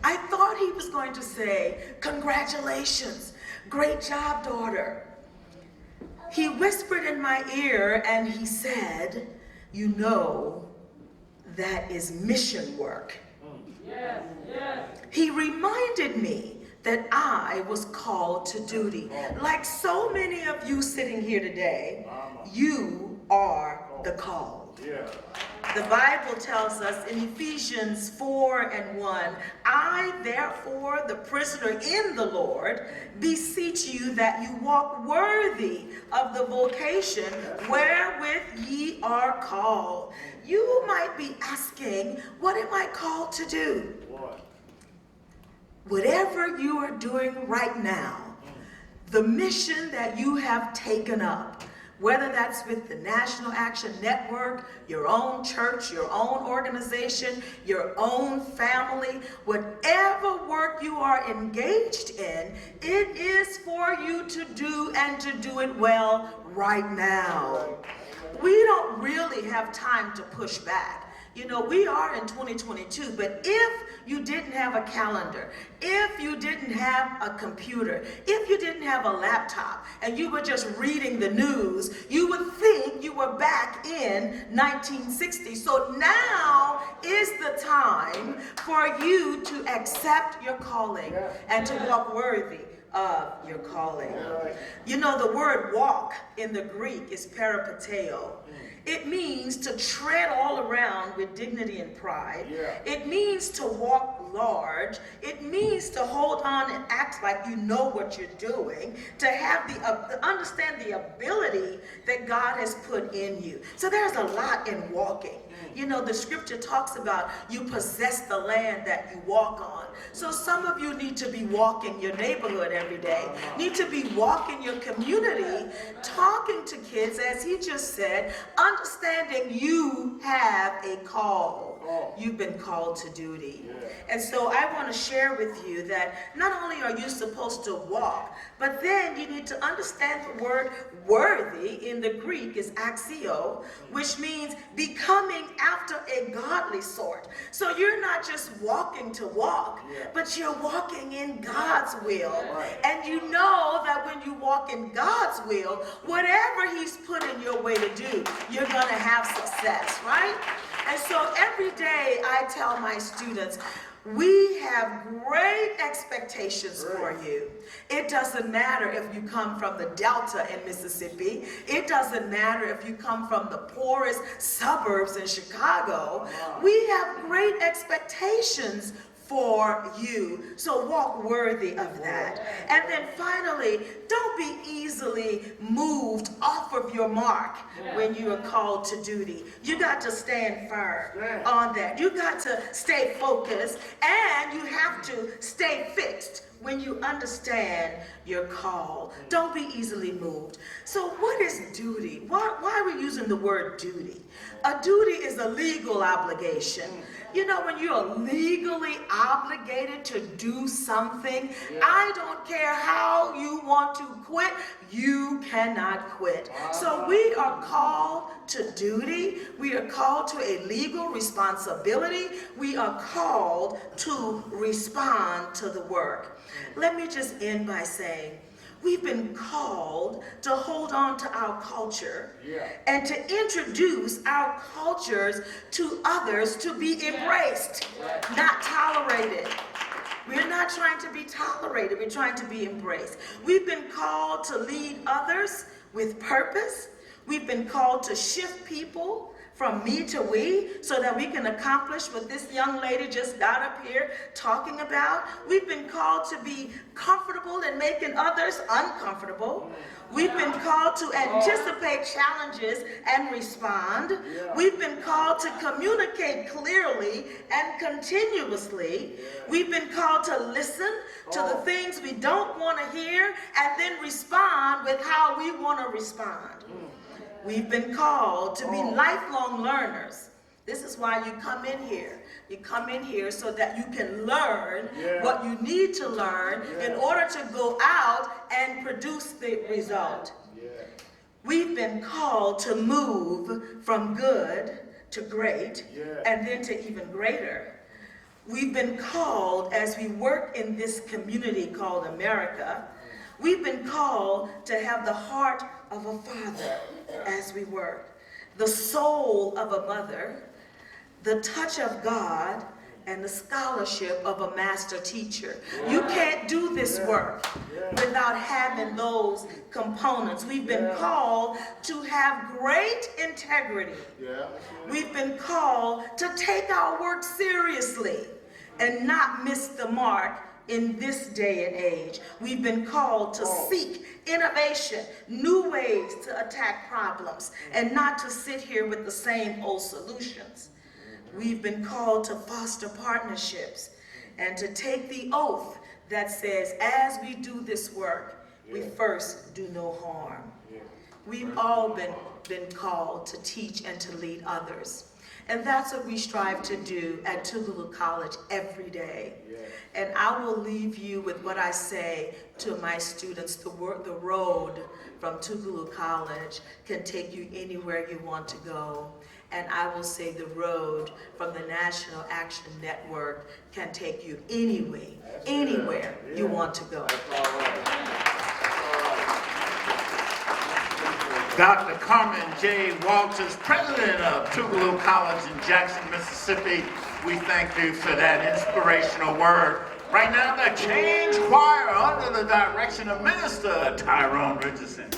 I thought he was going to say, "Congratulations, great job, daughter." He whispered in my ear and he said, "You know, that is mission work." He reminded me that I was called to duty. Like so many of you sitting here today, you are the called. The Bible tells us in Ephesians 4:1, I therefore, the prisoner in the Lord, beseech you that you walk worthy of the vocation wherewith ye are called. You might be asking, what am I called to do? Whatever you are doing right now, the mission that you have taken up, whether that's with the National Action Network, your own church, your own organization, your own family, whatever work you are engaged in, it is for you to do and to do it well right now. We don't really have time to push back. You know, we are in 2022, but if you didn't have a calendar, if you didn't have a computer, if you didn't have a laptop, and you were just reading the news, you would think you were back in 1960. So now is the time for you to accept your calling and to walk worthy of your calling. You know, the word walk in the Greek is peripateo. It means to tread all around with dignity and pride. It means to walk large. It means to hold on and act like you know what you're doing, to have understand the ability that God has put in you. So there's a lot in walking. You know, the scripture talks about you possess the land that you walk on. So some of you need to be walking your neighborhood every day, need to be walking your community, talking to kids, as he just said, understanding you have a call. You've been called to duty. And so I want to share with you that not only are you supposed to walk, but then you need to understand the word worthy in the Greek is axio, which means becoming after a godly sort. So you're not just walking to walk, but you're walking in God's will. And you know that when you walk in God's will, whatever he's put in your way to do, you're going to have success, right? And so every day I tell my students, we have great expectations for you. It doesn't matter if you come from the Delta in Mississippi. It doesn't matter if you come from the poorest suburbs in Chicago. We have great expectations for you. So walk worthy of that. And then finally, don't be easily moved off of your mark when you are called to duty. You got to stand firm on that. You got to stay focused, and you have to stay fixed when you understand your call. Don't be easily moved. So what is duty? Why are we using the word duty? A duty is a legal obligation. You know, when you're legally obligated to do something, I don't care how you want to quit, you cannot quit. So we are called to duty. We are called to a legal responsibility. We are called to respond to the work. Let me just end by saying, we've been called to hold on to our culture and to introduce our cultures to others to be embraced, not tolerated. We're not trying to be tolerated, we're trying to be embraced. We've been called to lead others with purpose. We've been called to shift people from me to we, so that we can accomplish what this young lady just got up here talking about. We've been called to be comfortable in making others uncomfortable. We've been called to anticipate challenges and respond. We've been called to communicate clearly and continuously. We've been called to listen to the things we don't want to hear and then respond with how we want to respond. We've been called to be lifelong learners. This is why you come in here. You come in here so that you can learn what you need to learn in order to go out and produce the result. We've been called to move from good to great and then to even greater. We've been called, as we work in this community called America, we've been called to have the heart of a father as we work, the soul of a mother, the touch of God, and the scholarship of a master teacher. You can't do this work without having those components. We've been called to have great integrity. We've been called to take our work seriously and not miss the mark in this day and age. We've been called to seek innovation, new ways to attack problems, and not to sit here with the same old solutions. We've been called to foster partnerships and to take the oath that says, as we do this work, we first do no harm. We've all been called to teach and to lead others. And that's what we strive to do at Tougaloo College every day. And I will leave you with what I say to my students. The road from Tougaloo College can take you anywhere you want to go. And I will say the road from the National Action Network can take you anywhere you want to go. Dr. Carmen J. Walters, president of Tougaloo College in Jackson, Mississippi, we thank you for that inspirational word. Right now, the Change Choir under the direction of Minister Tyrone Richardson.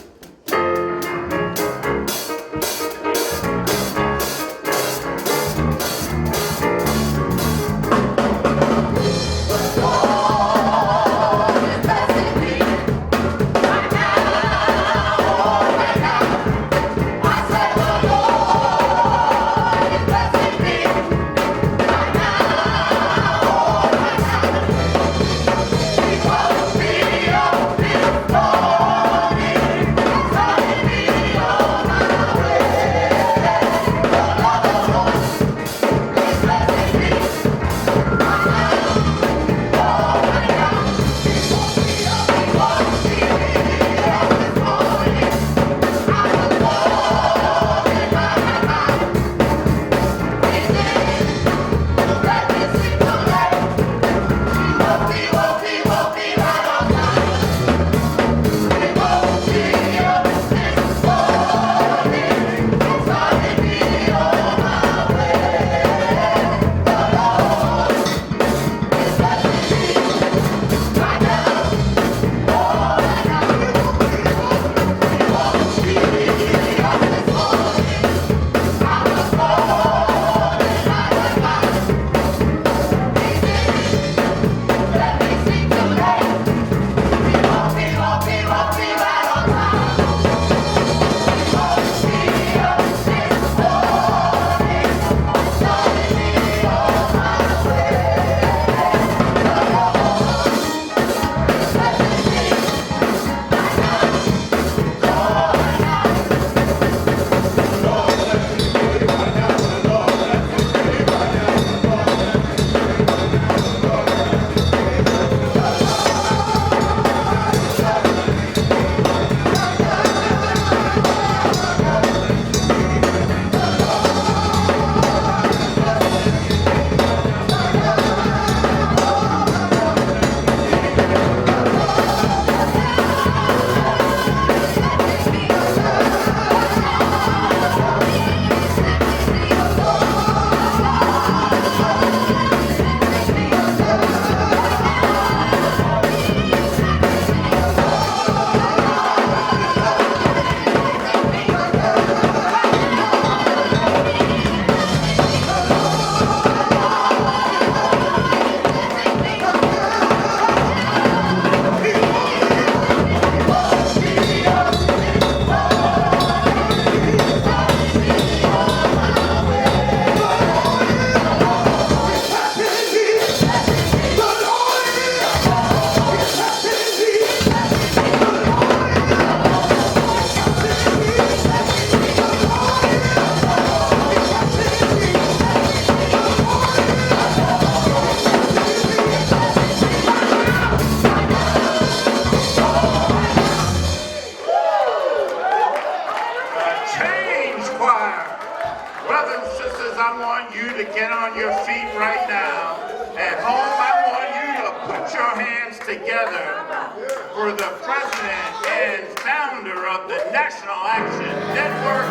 For the president and founder of the National Action Network,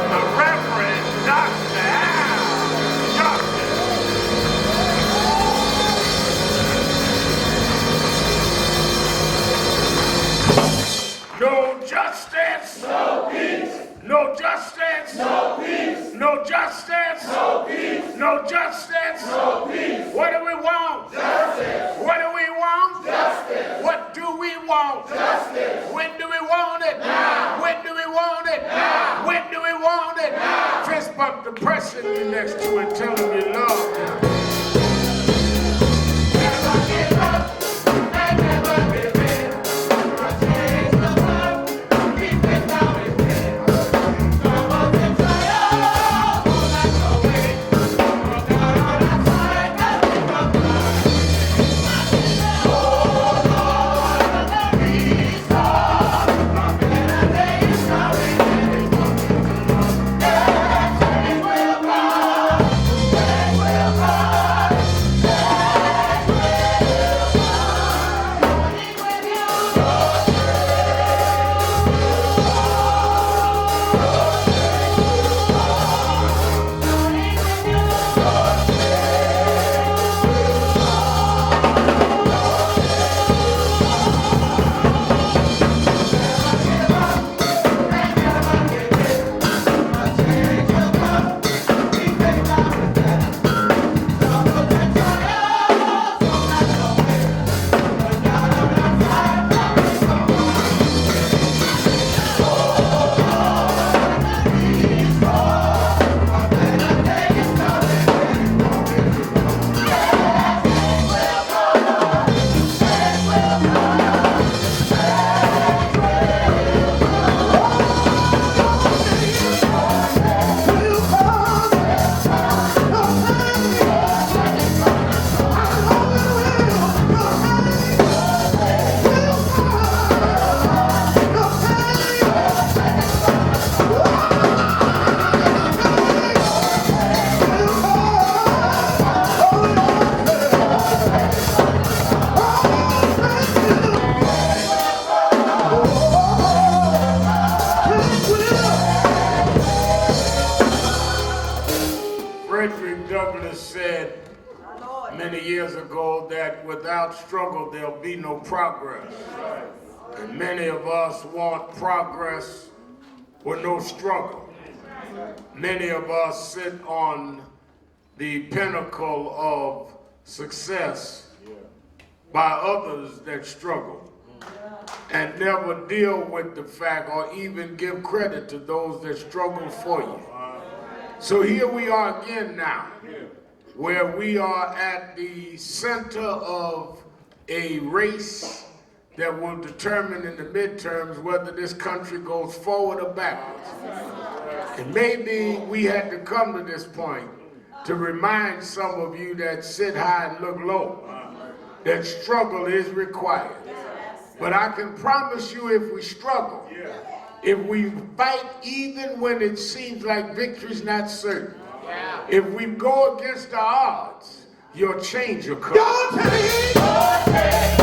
the Reverend Dr. Al Johnson. No justice. No peace. No justice. No peace. No justice. No peace. No justice. No peace. What do we want? Justice. What do we want? Justice. What do we want? Justice. When do we want it? Now. When do we want it? Now. When do we want it? Now. Fist bump the person you're next to and tell them you love them. Never give up. And never give in. Change the world. Keep it how it is. Trouble and trial. All that's the way. Oh, God, on our side. Nothing but blood. Oh, Lord, the reason. From better days coming. Change will come. Change will come. Change will come. Morning with you. Frederick Douglass said many years ago that without struggle there'll be no progress. And many of us want progress with no struggle. Many of us sit on the pinnacle of success by others that struggle and never deal with the fact or even give credit to those that struggle for you. So here we are again now, where we are at the center of a race that will determine in the midterms whether this country goes forward or backwards. And maybe we had to come to this point to remind some of you that sit high and look low, that struggle is required. But I can promise you, if we struggle, if we fight even when it seems like victory's not certain, if we go against the odds, your change will come. Your change will come. Your change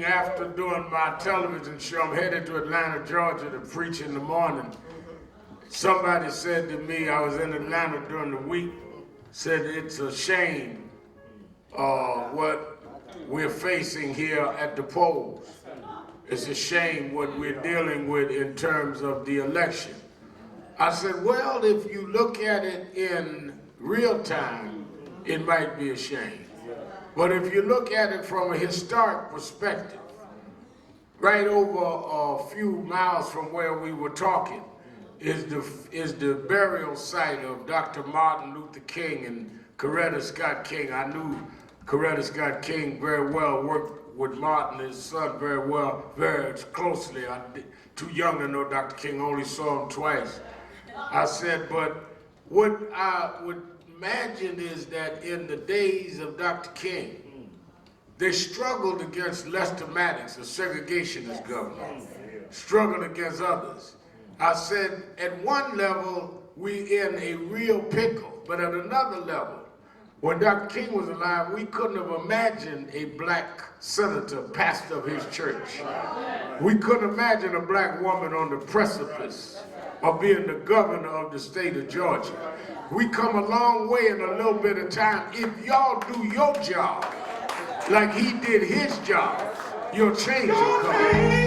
after doing my television show, I'm headed to Atlanta, Georgia to preach in the morning. Somebody said to me, I was in Atlanta during the week, said it's a shame what we're facing here at the polls. It's a shame what we're dealing with in terms of the election. I said, well, if you look at it in real time, it might be a shame. But if you look at it from a historic perspective, right over a few miles from where we were talking is the burial site of Dr. Martin Luther King and Coretta Scott King. I knew Coretta Scott King very well, worked with Martin, his son, very well, very closely. I'm too young to know Dr. King, only saw him twice. I said, but what I would imagine is that in the days of Dr. King, they struggled against Lester Maddox, a segregationist governor, struggled against others. I said, at one level, we in a real pickle But at another level, when Dr. King was alive, we couldn't have imagined a black senator, pastor of his church. We couldn't imagine a black woman on the precipice of being the governor of the state of Georgia. We come a long way in a little bit of time. If y'all do your job like he did his job, your change will come.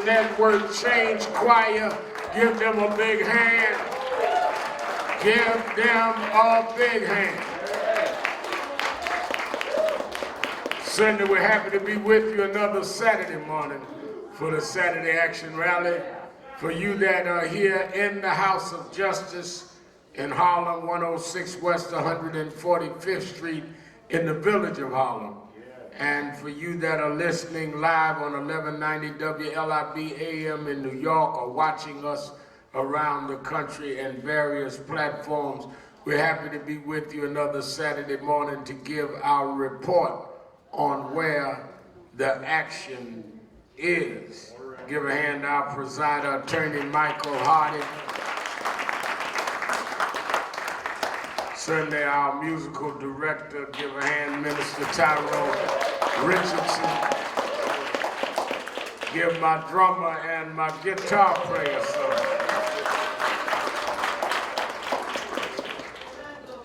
Network Change Choir, give them a big hand. Give them a big hand. Certainly we're happy to be with you another Saturday morning for the Saturday Action Rally. For you that are here in the House of Justice in Harlem, 106 West 145th Street in the village of Harlem. And for you that are listening live on 1190 WLIB AM in New York or watching us around the country and various platforms, we're happy to be with you another Saturday morning to give our report on where the action is. Give a hand to our presider, Attorney Michael Hardy. Certainly our musical director, give a hand, Minister Tyrone Richardson. Give my drummer and my guitar player some.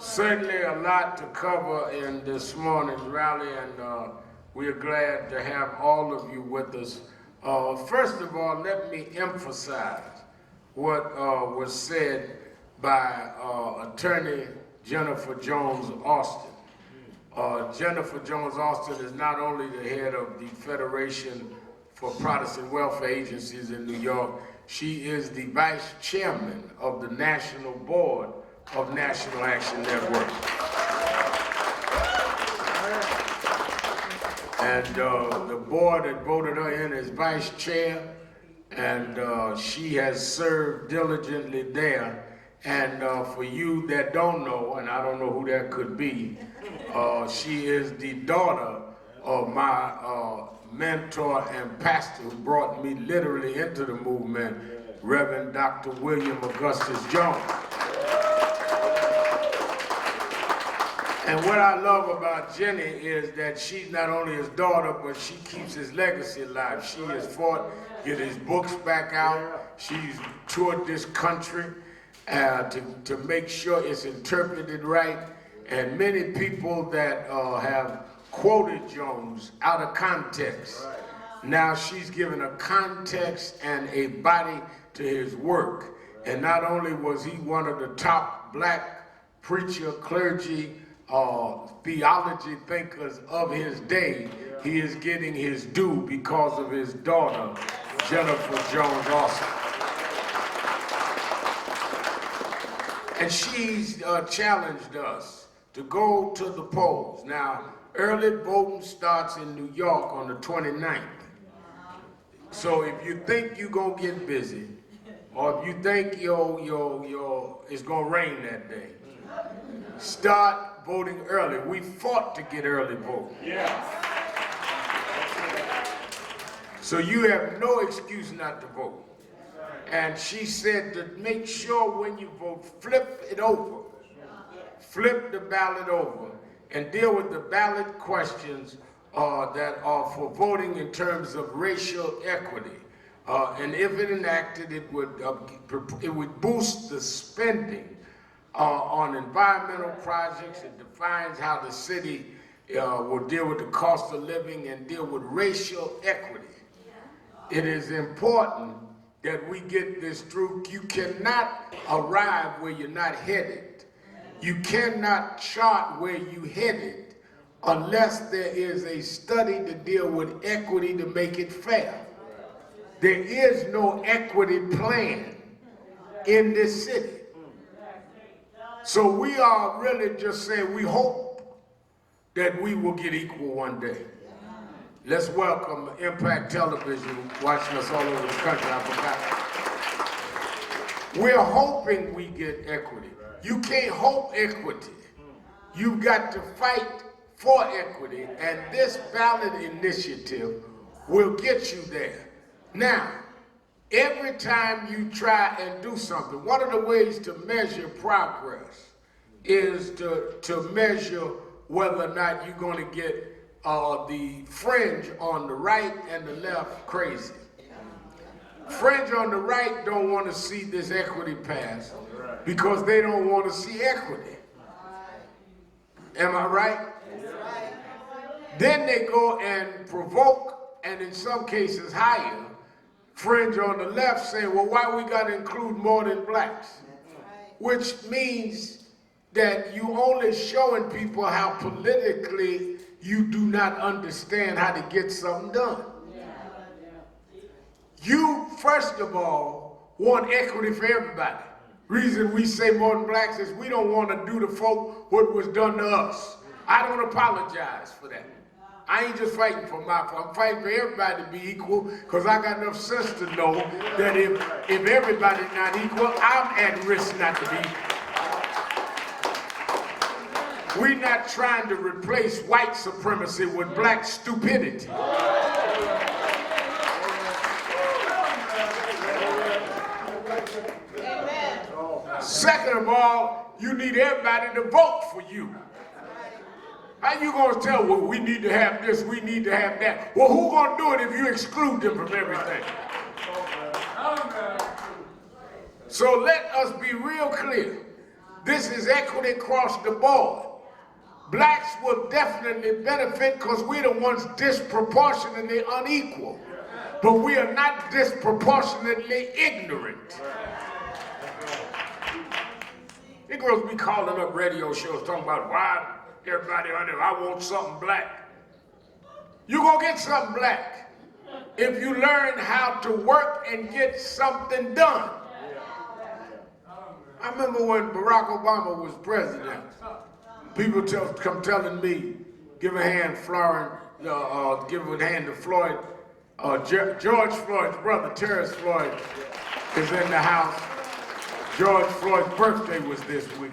Certainly a lot to cover in this morning's rally, and we're glad to have all of you with us. First of all, let me emphasize what was said by Attorney Jennifer Jones Austin. Jennifer Jones Austin is not only the head of the Federation for Protestant Welfare Agencies in New York, she is the vice chairman of the National Board of National Action Network. And the board had voted her in as vice chair, and she has served diligently there. And for you that don't know, and I don't know who that could be, she is the daughter of my mentor and pastor who brought me literally into the movement, Reverend Dr. William Augustus Jones. And what I love about Jenny is that she's not only his daughter, but she keeps his legacy alive. She has fought, get his books back out. She's toured this country to make sure it's interpreted right. And many people that have quoted Jones out of context, now she's given a context and a body to his work. And not only was he one of the top black preacher, clergy, theology thinkers of his day, he is getting his due because of his daughter, Jennifer Jones Austin. And she's challenged us to go to the polls. Now, early voting starts in New York on the 29th. So if you think you're gonna get busy, or if you think it's gonna rain that day, start voting early. We fought to get early voting. Yeah. So you have no excuse not to vote. And she said to make sure when you vote, flip it over. Flip the ballot over and deal with the ballot questions that are for voting in terms of racial equity. And if it enacted, it would boost the spending on environmental projects. It defines how the city will deal with the cost of living and deal with racial equity. It is important that we get this through. You cannot arrive where you're not headed. You cannot chart where you headed unless there is a study to deal with equity to make it fair. There is no equity plan in this city. So we are really just saying we hope that we will get equal one day. Let's welcome Impact Television watching us all over the country. I forgot. We're hoping we get equity. You can't hope equity. You've got to fight for equity, and this ballot initiative will get you there. Now, every time you try and do something, one of the ways to measure progress is to measure whether or not you're going to get the fringe on the right and the left crazy. Fringe on the right don't want to see this equity pass because they don't want to see equity. Am I right? Then they go and provoke, and in some cases hire, fringe on the left saying, well, why we got to include more than blacks? Which means that you only showing people how politically you do not understand how to get something done. You, first of all, want equity for everybody. Reason we say more than blacks is we don't want to do to folk what was done to us. I don't apologize for that. I ain't just fighting for I'm fighting for everybody to be equal, because I got enough sense to know that if everybody's not equal, I'm at risk not to be equal. We're not trying to replace white supremacy with black stupidity. Amen. Second of all, you need everybody to vote for you. How you gonna tell, well, we need to have this, we need to have that? Well, who gonna do it if you exclude them from everything? So let us be real clear. This is equity across the board. Blacks will definitely benefit because we're the ones disproportionately unequal. But we are not disproportionately ignorant. Negroes be calling up radio shows talking about why everybody on there, I want something black. You're gonna get something black if you learn how to work and get something done. I remember when Barack Obama was president, people come telling me, give a hand to Floyd. George Floyd's brother, Terrence Floyd, is in the house. George Floyd's birthday was this week.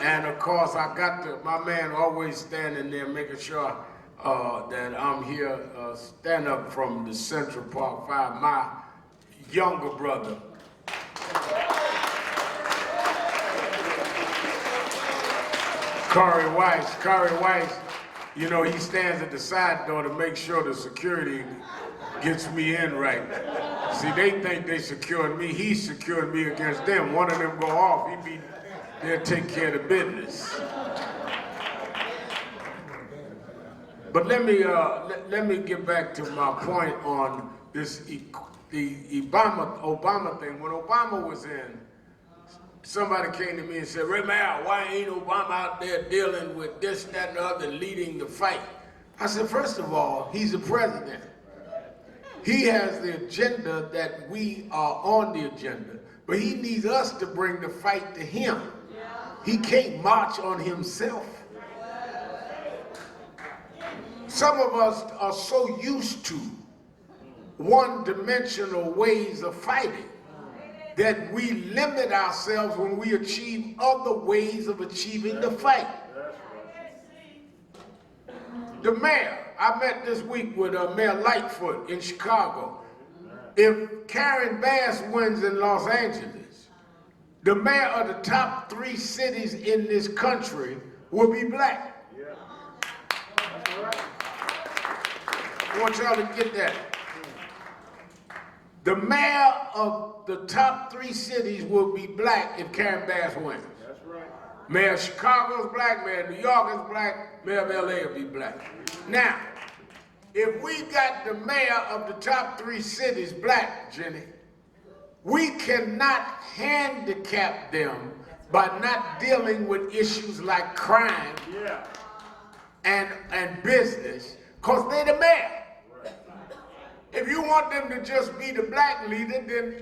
And of course, I got my man always standing there making sure that I'm here, stand up from the Central Park 5, my younger brother. Corey Weiss, you know, he stands at the side door to make sure the security gets me in right. See, they think they secured me. He secured me against them. One of them go off, they'll take care of the business. But let me get back to my point on this, the Obama thing. When Obama was in, somebody came to me and said, Ray Mal, why ain't Obama out there dealing with this, that, and the other, leading the fight? I said, first of all, he's the president. He has the agenda that we are on the agenda, but he needs us to bring the fight to him. He can't march on himself. Some of us are so used to one-dimensional ways of fighting that we limit ourselves when we achieve other ways of achieving the fight. The mayor, I met this week with Mayor Lightfoot in Chicago. if Karen Bass wins in Los Angeles, the mayor of the top 3 cities in this country will be black. Yeah. That's right. I want y'all to get that. The mayor of the top 3 cities will be black if Karen Bass wins. That's right. Mayor of Chicago is black, Mayor of New York is black, Mayor of LA will be black. Now, if we got the mayor of the top 3 cities black, Jenny, we cannot handicap them by not dealing with issues like crime and business, because they're the mayor. If you want them to just be the black leader, then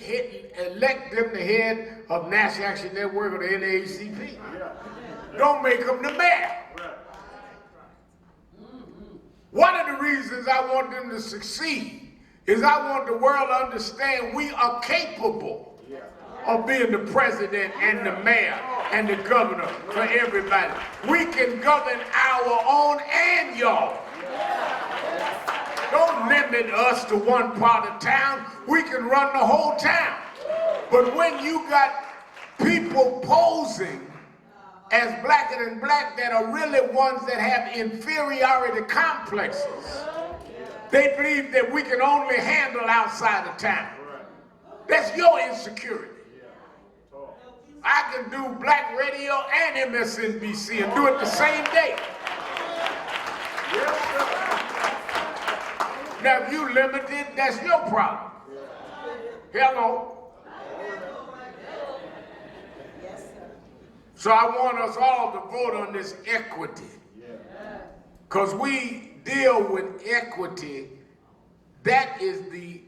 elect them the head of National Action Network or the NAACP. Don't make them the mayor. One of the reasons I want them to succeed is I want the world to understand we are capable of being the president and the mayor and the governor for everybody. We can govern our own and y'all. Don't limit us to one part of town. We can run the whole town. But when you got people posing as blacker than black that are really ones that have inferiority complexes, they believe that we can only handle outside of town. That's your insecurity. I can do black radio and MSNBC and do it the same day. Now, if you limited, that's your problem. Hello? So I want us all to vote on this equity. Because we deal with equity, that is the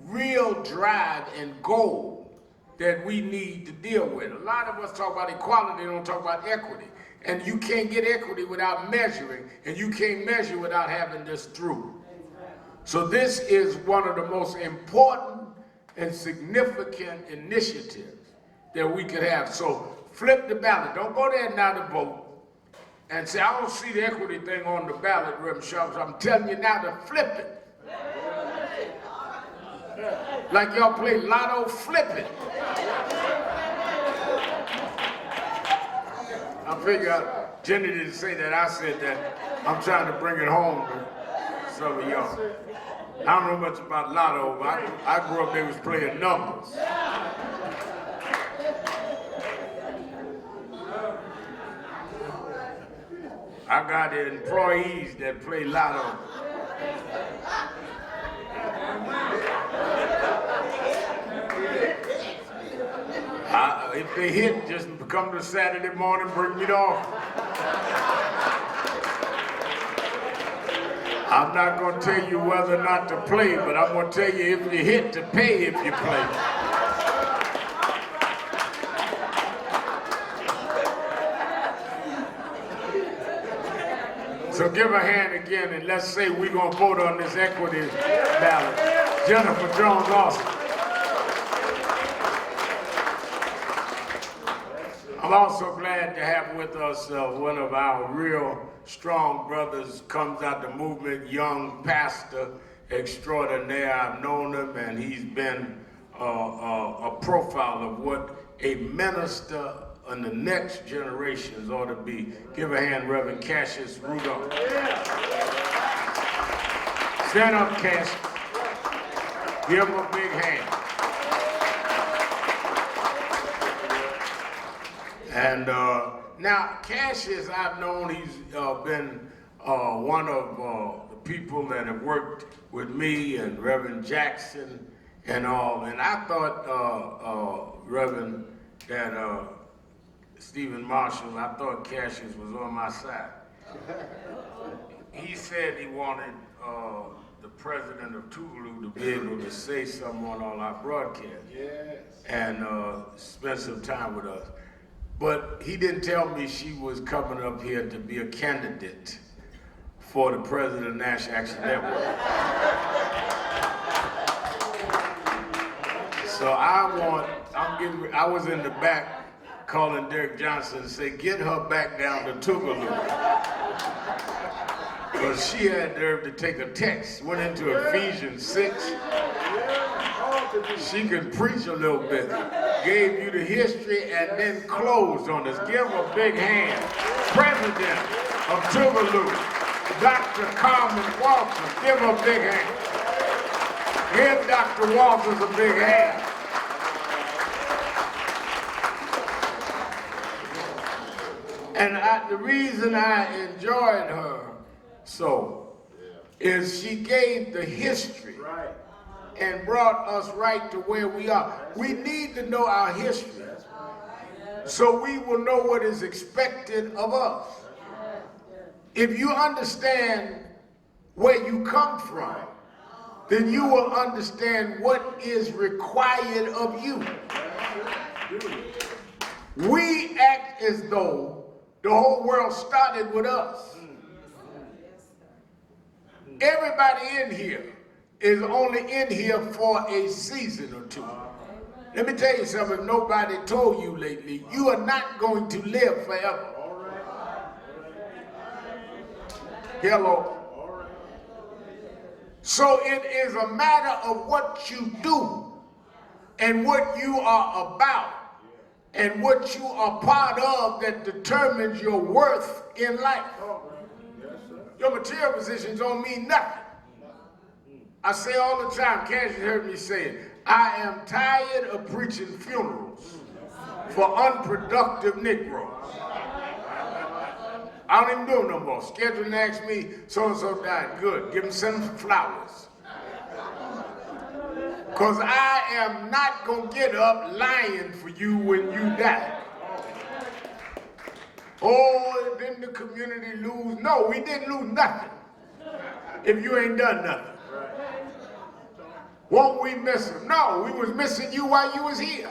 real drive and goal that we need to deal with. A lot of us talk about equality, don't talk about equity. And you can't get equity without measuring, and you can't measure without having this through. So this is one of the most important and significant initiatives that we could have. So flip the ballot. Don't go there now to vote and say, I don't see the equity thing on the ballot, Reverend Sharps. I'm telling you now to flip it. Like y'all play lotto, flip it. I figure Jenny didn't say that, I said that. I'm trying to bring it home to some of y'all. I don't know much about lotto, but I grew up, they was playing numbers. I got employees that play lotto. If they hit, just come to Saturday morning, bring me the offer. I'm not going to tell you whether or not to play, but I'm going to tell you if you hit to pay if you play. So give a hand again and let's say we're going to vote on this equity ballot. Jennifer Jones Austin. I'm also glad to have with us one of our real strong brothers, comes out the movement, young pastor extraordinaire. I've known him and he's been a profile of what a minister in the next generations ought to be. Give a hand, Reverend Cassius Rudolph. Stand up, Cassius. Give him a big hand. And now, Cassius, I've known he's been one of the people that have worked with me and Reverend Jackson and all. And I thought, Reverend, that Stephen Marshall, I thought Cassius was on my side. He said he wanted the president of Tougaloo to be able to say something on all our broadcasts. Yes. And spend some time with us. But he didn't tell me she was coming up here to be a candidate for the president of National Action Network. So I was in the back calling Derek Johnson and say, get her back down to Tougaloo. Because she had nerve to take a text, went into Ephesians 6. She can preach a little bit. Gave you the history and then closed on us. Give her a big hand. President of Tuvalu, Dr. Carmen Walters. Give her a big hand. Give Dr. Walters a big hand. And the reason I enjoyed her so is she gave the history and brought us right to where we are. We need to know our history so we will know what is expected of us. If you understand where you come from, then you will understand what is required of you. We act as though the whole world started with us. Everybody in here is only in here for a season or two. Let me tell you something, if nobody told you lately, you are not going to live forever. Hello. So it is a matter of what you do and what you are about and what you are part of that determines your worth in life. Your material positions don't mean nothing. I say all the time, Cash heard me say it, I am tired of preaching funerals for unproductive Negroes. I don't even do it no more. Schedule and ask me, so-and-so died. Good, give them some flowers. Because I am not going to get up lying for you when you die. Oh, didn't the community lose? No, we didn't lose nothing if you ain't done nothing. Won't we miss him? No, we was missing you while you was here.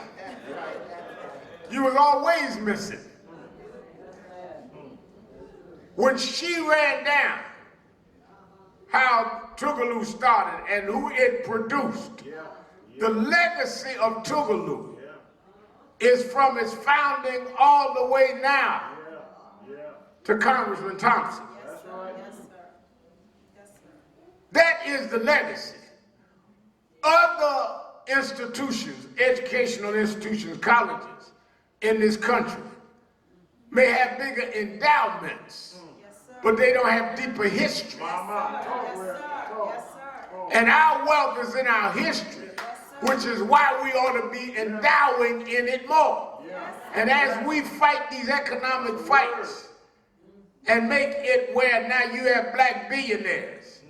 You was always missing. When she ran down, how Tougaloo started and who it produced, the legacy of Tougaloo is from its founding all the way now to Congressman Thompson. That is the legacy. Other institutions, educational institutions, colleges in this country may have bigger endowments, but they don't have deeper history. And our wealth is in our history, which is why we ought to be endowing in it more. And as we fight these economic fights and make it where now you have black billionaires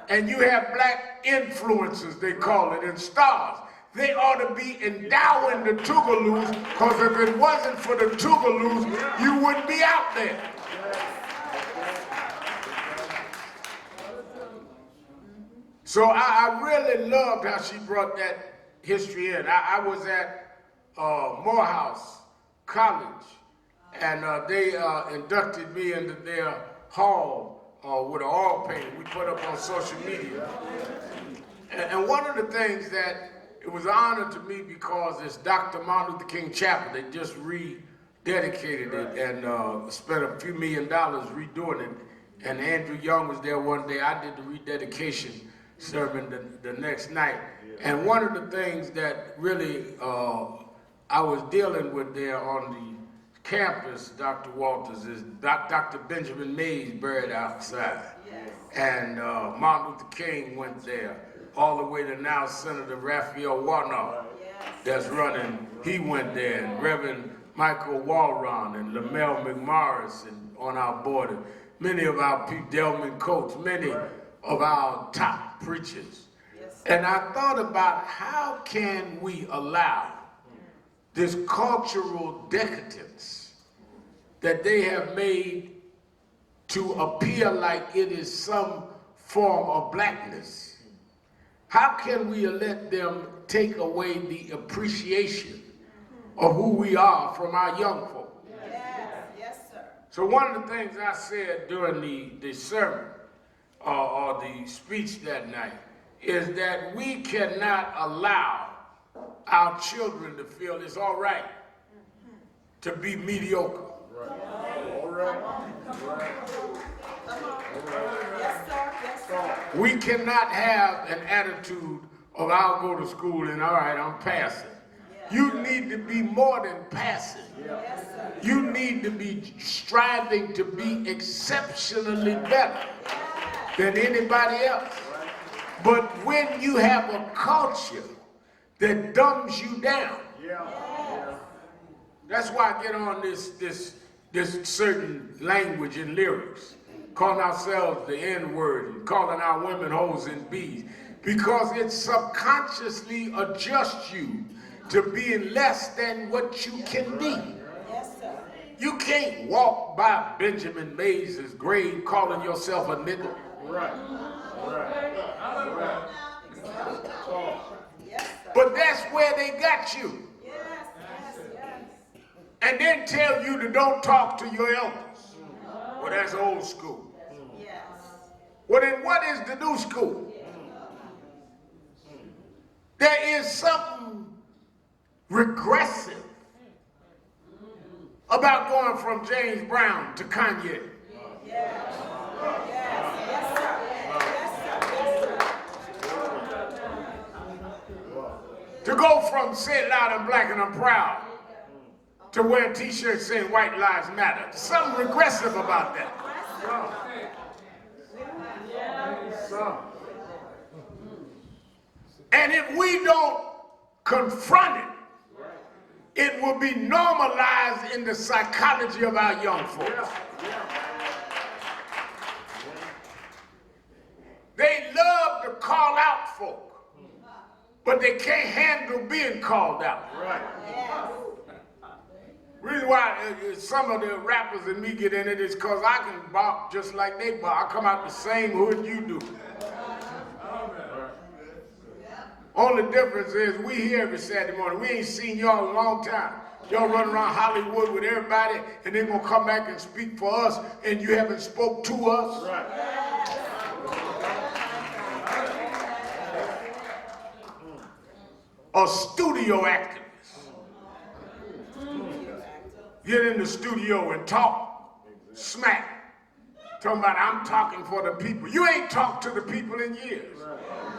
and you have black influencers, they call it, and stars, they ought to be endowing the Tougaloos, because if it wasn't for the Tougaloos, you wouldn't be out there. So I really loved how she brought that history in. I was at Morehouse College, and they inducted me into their hall with an oil painting we put up on social media. And one of the things that it was an honor to me because it's Dr. Martin Luther King Chapel. They just rededicated it and spent a few $1 million redoing it. And Andrew Young was there one day. I did the rededication sermon the next night. And one of the things that really I was dealing with there on the campus, Dr. Walters, is Dr. Benjamin Mays buried outside. And Martin Luther King went there. All the way to now Senator Raphael Warnock that's running, he went there, and Reverend Michael Walron and Lamel McMorris and on our board, and many of our people, Delman Coates, many of our top preachers. And I thought about how can we allow this cultural decadence that they have made to appear like it is some form of blackness. How can we let them take away the appreciation of who we are from our young folk? Yes, sir. So one of the things I said during the sermon or the speech that night is that we cannot allow our children to feel it's all right to be mediocre. All right. Yes, sir. Yes, sir. We cannot have an attitude of I'll go to school and all right, I'm passing. You need to be more than passing. You need to be striving to be exceptionally better than anybody else. But when you have a culture that dumbs you down, that's why I get on this certain language and lyrics, calling ourselves the N-word and calling our women hoes and bees, because it subconsciously adjusts you to being less than what you can be. You can't walk by Benjamin Mays' grave calling yourself a nigger. But that's where they got you. And then tell you to don't talk to your elders. Well, that's old school. Well, then what is the new school? There is something regressive about going from James Brown to Kanye. To go from say it loud and black and I'm proud to wearing t-shirts saying white lives matter. There's something regressive about that. And if we don't confront it, it will be normalized in the psychology of our young folks. They love to call out folk, but they can't handle being called out. Reason why some of the rappers and me get in it is because I can bop just like they bop. I come out the same hood you do. Only difference is we here every Saturday morning. We ain't seen y'all in a long time. Y'all run around Hollywood with everybody and they're gonna come back and speak for us and you haven't spoke to us. A studio activist. Get in the studio and talk smack. Talking about I'm talking for the people. You ain't talked to the people in years.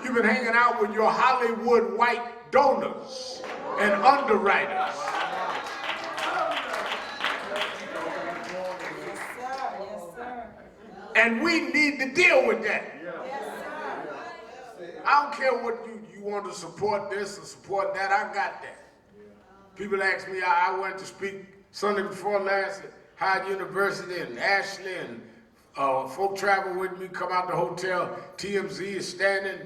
You've been hanging out with your Hollywood white donors and underwriters. And we need to deal with that. I don't care what you want to support this or support that, I got that. People ask me, I went to speak Sunday before last at Howard University and Ashley and folk travel with me, come out the hotel. TMZ is standing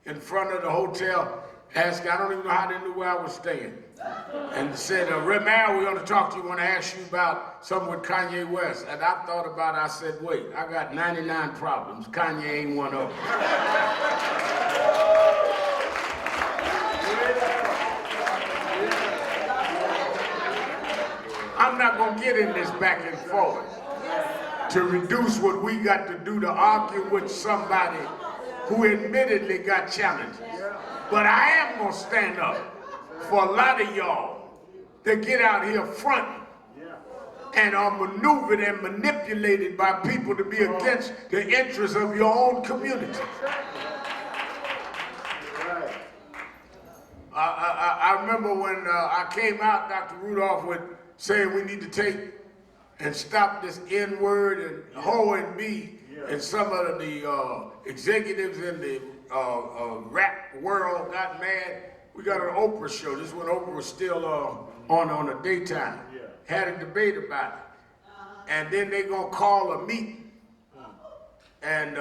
in front of the hotel asking, I don't even know how they knew where I was staying. And said, Red Mayor, we want to talk to you, want to ask you about something with Kanye West. And I thought about it, I said, wait, I got 99 problems. Kanye ain't one of them. I'm not going to get in this back and forth to reduce what we got to do to argue with somebody who admittedly got challenges. But I am going to stand up for a lot of y'all that get out here fronting and are maneuvered and manipulated by people to be against the interests of your own community. I remember when I came out, Dr. Rudolph, with saying we need to take and stop this N-word and ho and me, and some of the executives in the rap world got mad. We got an Oprah show. This is when Oprah was still on the daytime. Had a debate about it. And then they gonna call a meeting and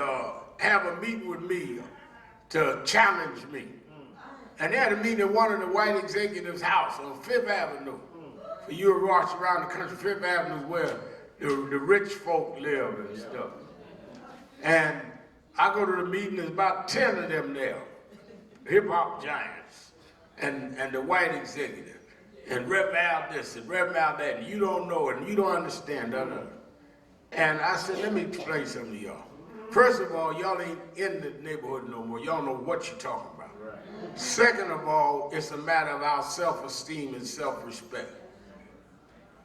have a meeting with me to challenge me. And they had a meeting at one of the white executives' house on 5th Avenue. For you who watch around the country, 5th Avenue is where the rich folk live and stuff. And I go to the meeting, there's about 10 of them there, hip-hop giants, and the white executive, and Rep Al this and Rep Al that, and you don't know it, and you don't understand that. And I said, let me explain something to y'all. First of all, y'all ain't in the neighborhood no more. Y'all know what you're talking about. Second of all, it's a matter of our self-esteem and self-respect.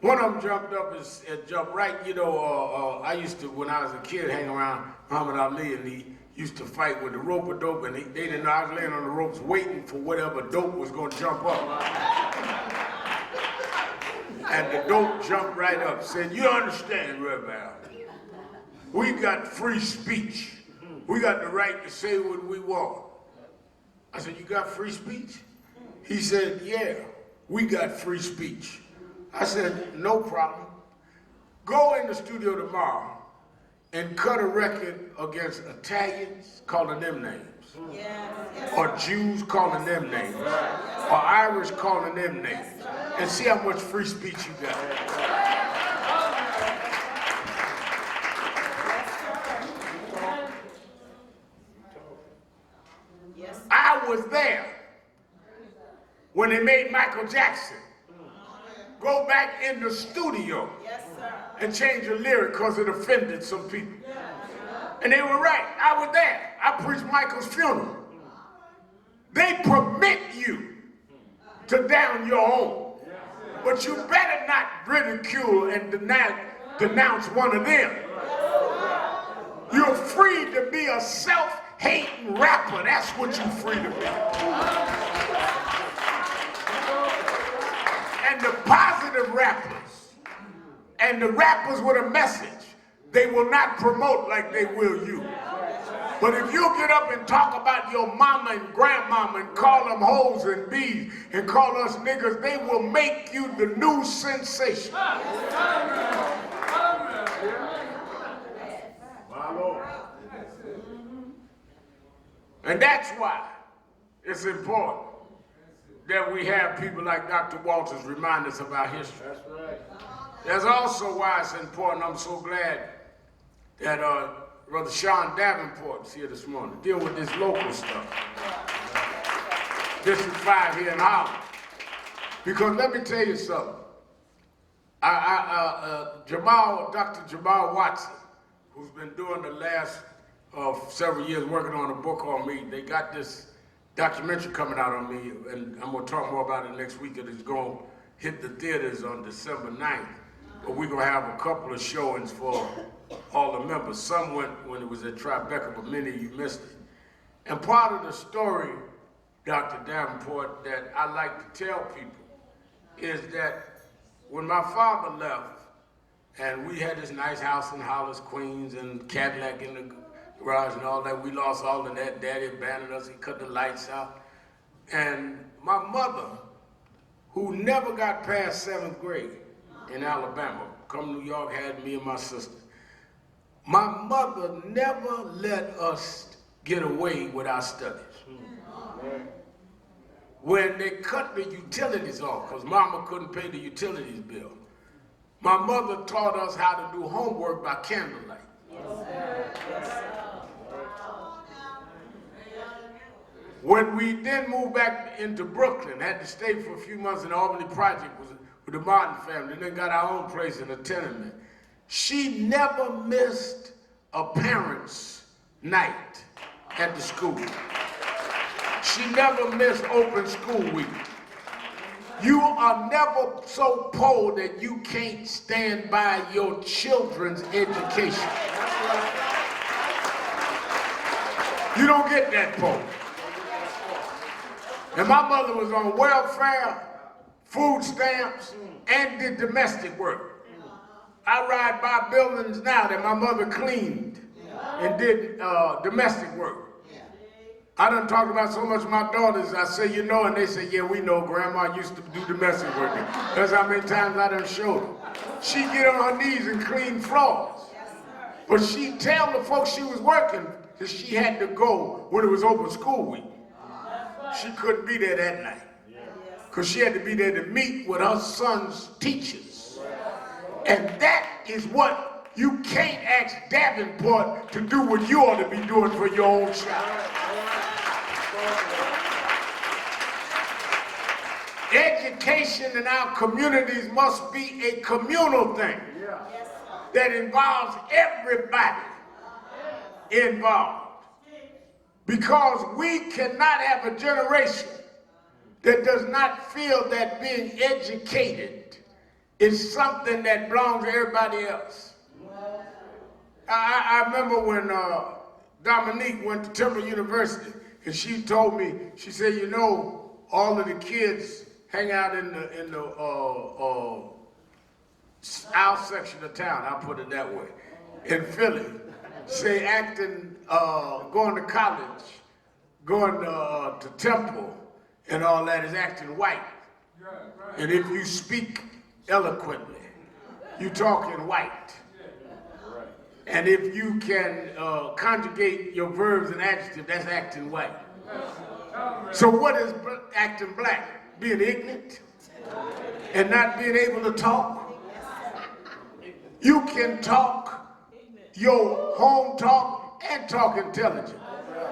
One of them jumped up and jumped right, you know, I used to, when I was a kid, hang around Muhammad Ali, and he used to fight with the rope-a-dope, and they didn't know I was laying on the ropes waiting for whatever dope was going to jump up. And the dope jumped right up, said, "You understand, Rev Al, we got free speech. We got the right to say what we want." I said, "You got free speech?" He said, "Yeah, we got free speech." I said, "No problem. Go in the studio tomorrow and cut a record against Italians calling them names, or Jews calling them names, or Irish calling them names, and see how much free speech you got." I was there when they made Michael Jackson go back in the studio and change a lyric because it offended some people. And they were right. I was there. I preached Michael's funeral. They permit you to down your own, but you better not ridicule and denounce one of them. You're free to be a self-hating rapper. That's what you're free to be. And the positive rappers and the rappers with a message, they will not promote like they will you. But if you get up and talk about your mama and grandmama and call them hoes and bees and call us niggas, they will make you the new sensation. And that's why it's important that we have people like Dr. Walters remind us of our history. That's right. That's also why it's important. I'm so glad that Brother Sean Davenport is here this morning, dealing with this local stuff. District 5 here in Holland. Because let me tell you something. Dr. Jamal Watson, who's been doing the last several years working on a book on me, they got this documentary coming out on me, and I'm going to talk more about it next week. It's going to hit the theaters on December 9th. But we're going to have a couple of showings for all the members. Some went when it was at Tribeca, but many of you missed it. And part of the story, Dr. Davenport, that I like to tell people is that when my father left, and we had this nice house in Hollis, Queens, and Cadillac in the garage and all that, we lost all of that. Daddy abandoned us, he cut the lights out. And my mother, who never got past 7th grade in Alabama, come to New York, had me and my sister. My mother never let us get away with our studies. When they cut the utilities off, because Mama couldn't pay the utilities bill, my mother taught us how to do homework by candlelight. When we then moved back into Brooklyn, had to stay for a few months in the Albany Project with the Martin family, and then got our own place in a tenement. She never missed a parent's night at the school. She never missed open school week. You are never so poor that you can't stand by your children's education. You don't get that poor. And my mother was on welfare, food stamps, and did domestic work. I ride by buildings now that my mother cleaned and did domestic work. I done talked about so much of my daughters, I say, you know, and they say, yeah, we know Grandma used to do domestic work. That's how many times I done showed her. She get on her knees and clean floors. But she tell the folks she was working that she had to go when it was open school week. She couldn't be there that night, because she had to be there to meet with her son's teachers. And that is what you can't ask Davenport to do what you ought to be doing for your own child. Education in our communities must be a communal thing that involves everybody involved. Because we cannot have a generation that does not feel that being educated is something that belongs to everybody else. I remember when Dominique went to Temple University, and she told me, she said, you know, all of the kids hang out in the our section of town, I'll put it that way, in Philly, say acting, going to college, going to Temple, and all that is acting white. And if you speak eloquently, you talk in white. And if you can conjugate your verbs and adjectives, that's acting white. So what is acting black? Being ignorant and not being able to talk? You can talk your home talk and talk intelligent.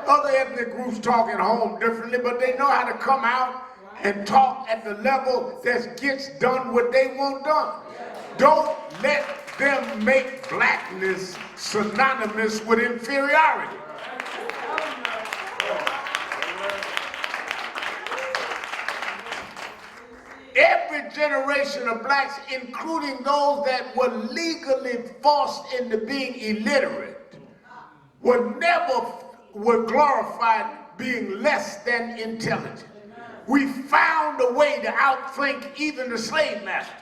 Other ethnic groups talk at home differently, but they know how to come out and talk at the level that gets done what they want done. Don't let them make blackness synonymous with inferiority. Every generation of blacks, including those that were legally forced into being illiterate, were glorified being less than intelligent. We found a way to outthink even the slave master.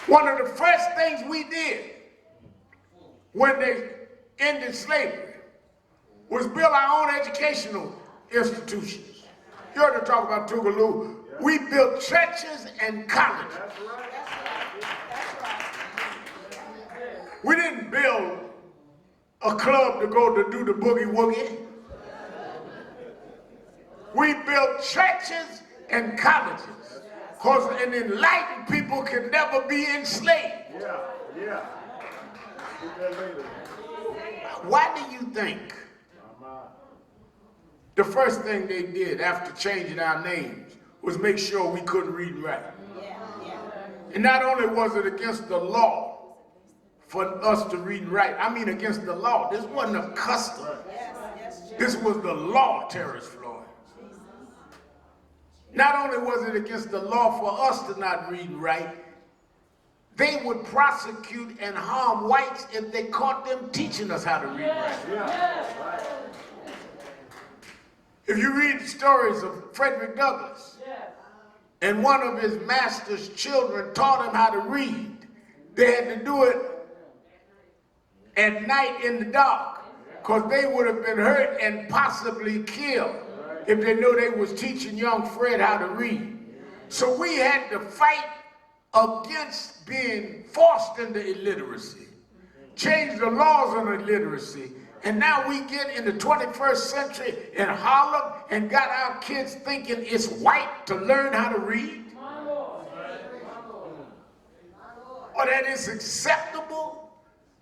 One of the first things we did when they ended slavery was build our own educational institutions. You heard her talk about Tougaloo. We built churches and colleges. We didn't build a club to go to do the boogie woogie. We built churches and colleges. Because an enlightened people can never be enslaved. Yeah. Why do you think the first thing they did after changing our names was make sure we couldn't read and write? And not only was it against the law for us to read and write, I mean against the law. This wasn't a custom. This was the law, Terrence Floyd. Not only was it against the law for us to not read and write, they would prosecute and harm whites if they caught them teaching us how to read and write. If you read stories of Frederick Douglass, and one of his master's children taught him how to read, they had to do it at night in the dark, because they would have been hurt and possibly killed if they knew they was teaching young Fred how to read. So we had to fight against being forced into illiteracy, change the laws on illiteracy, and now we get in the 21st century in Harlem and got our kids thinking it's white to learn how to read? Or that it's acceptable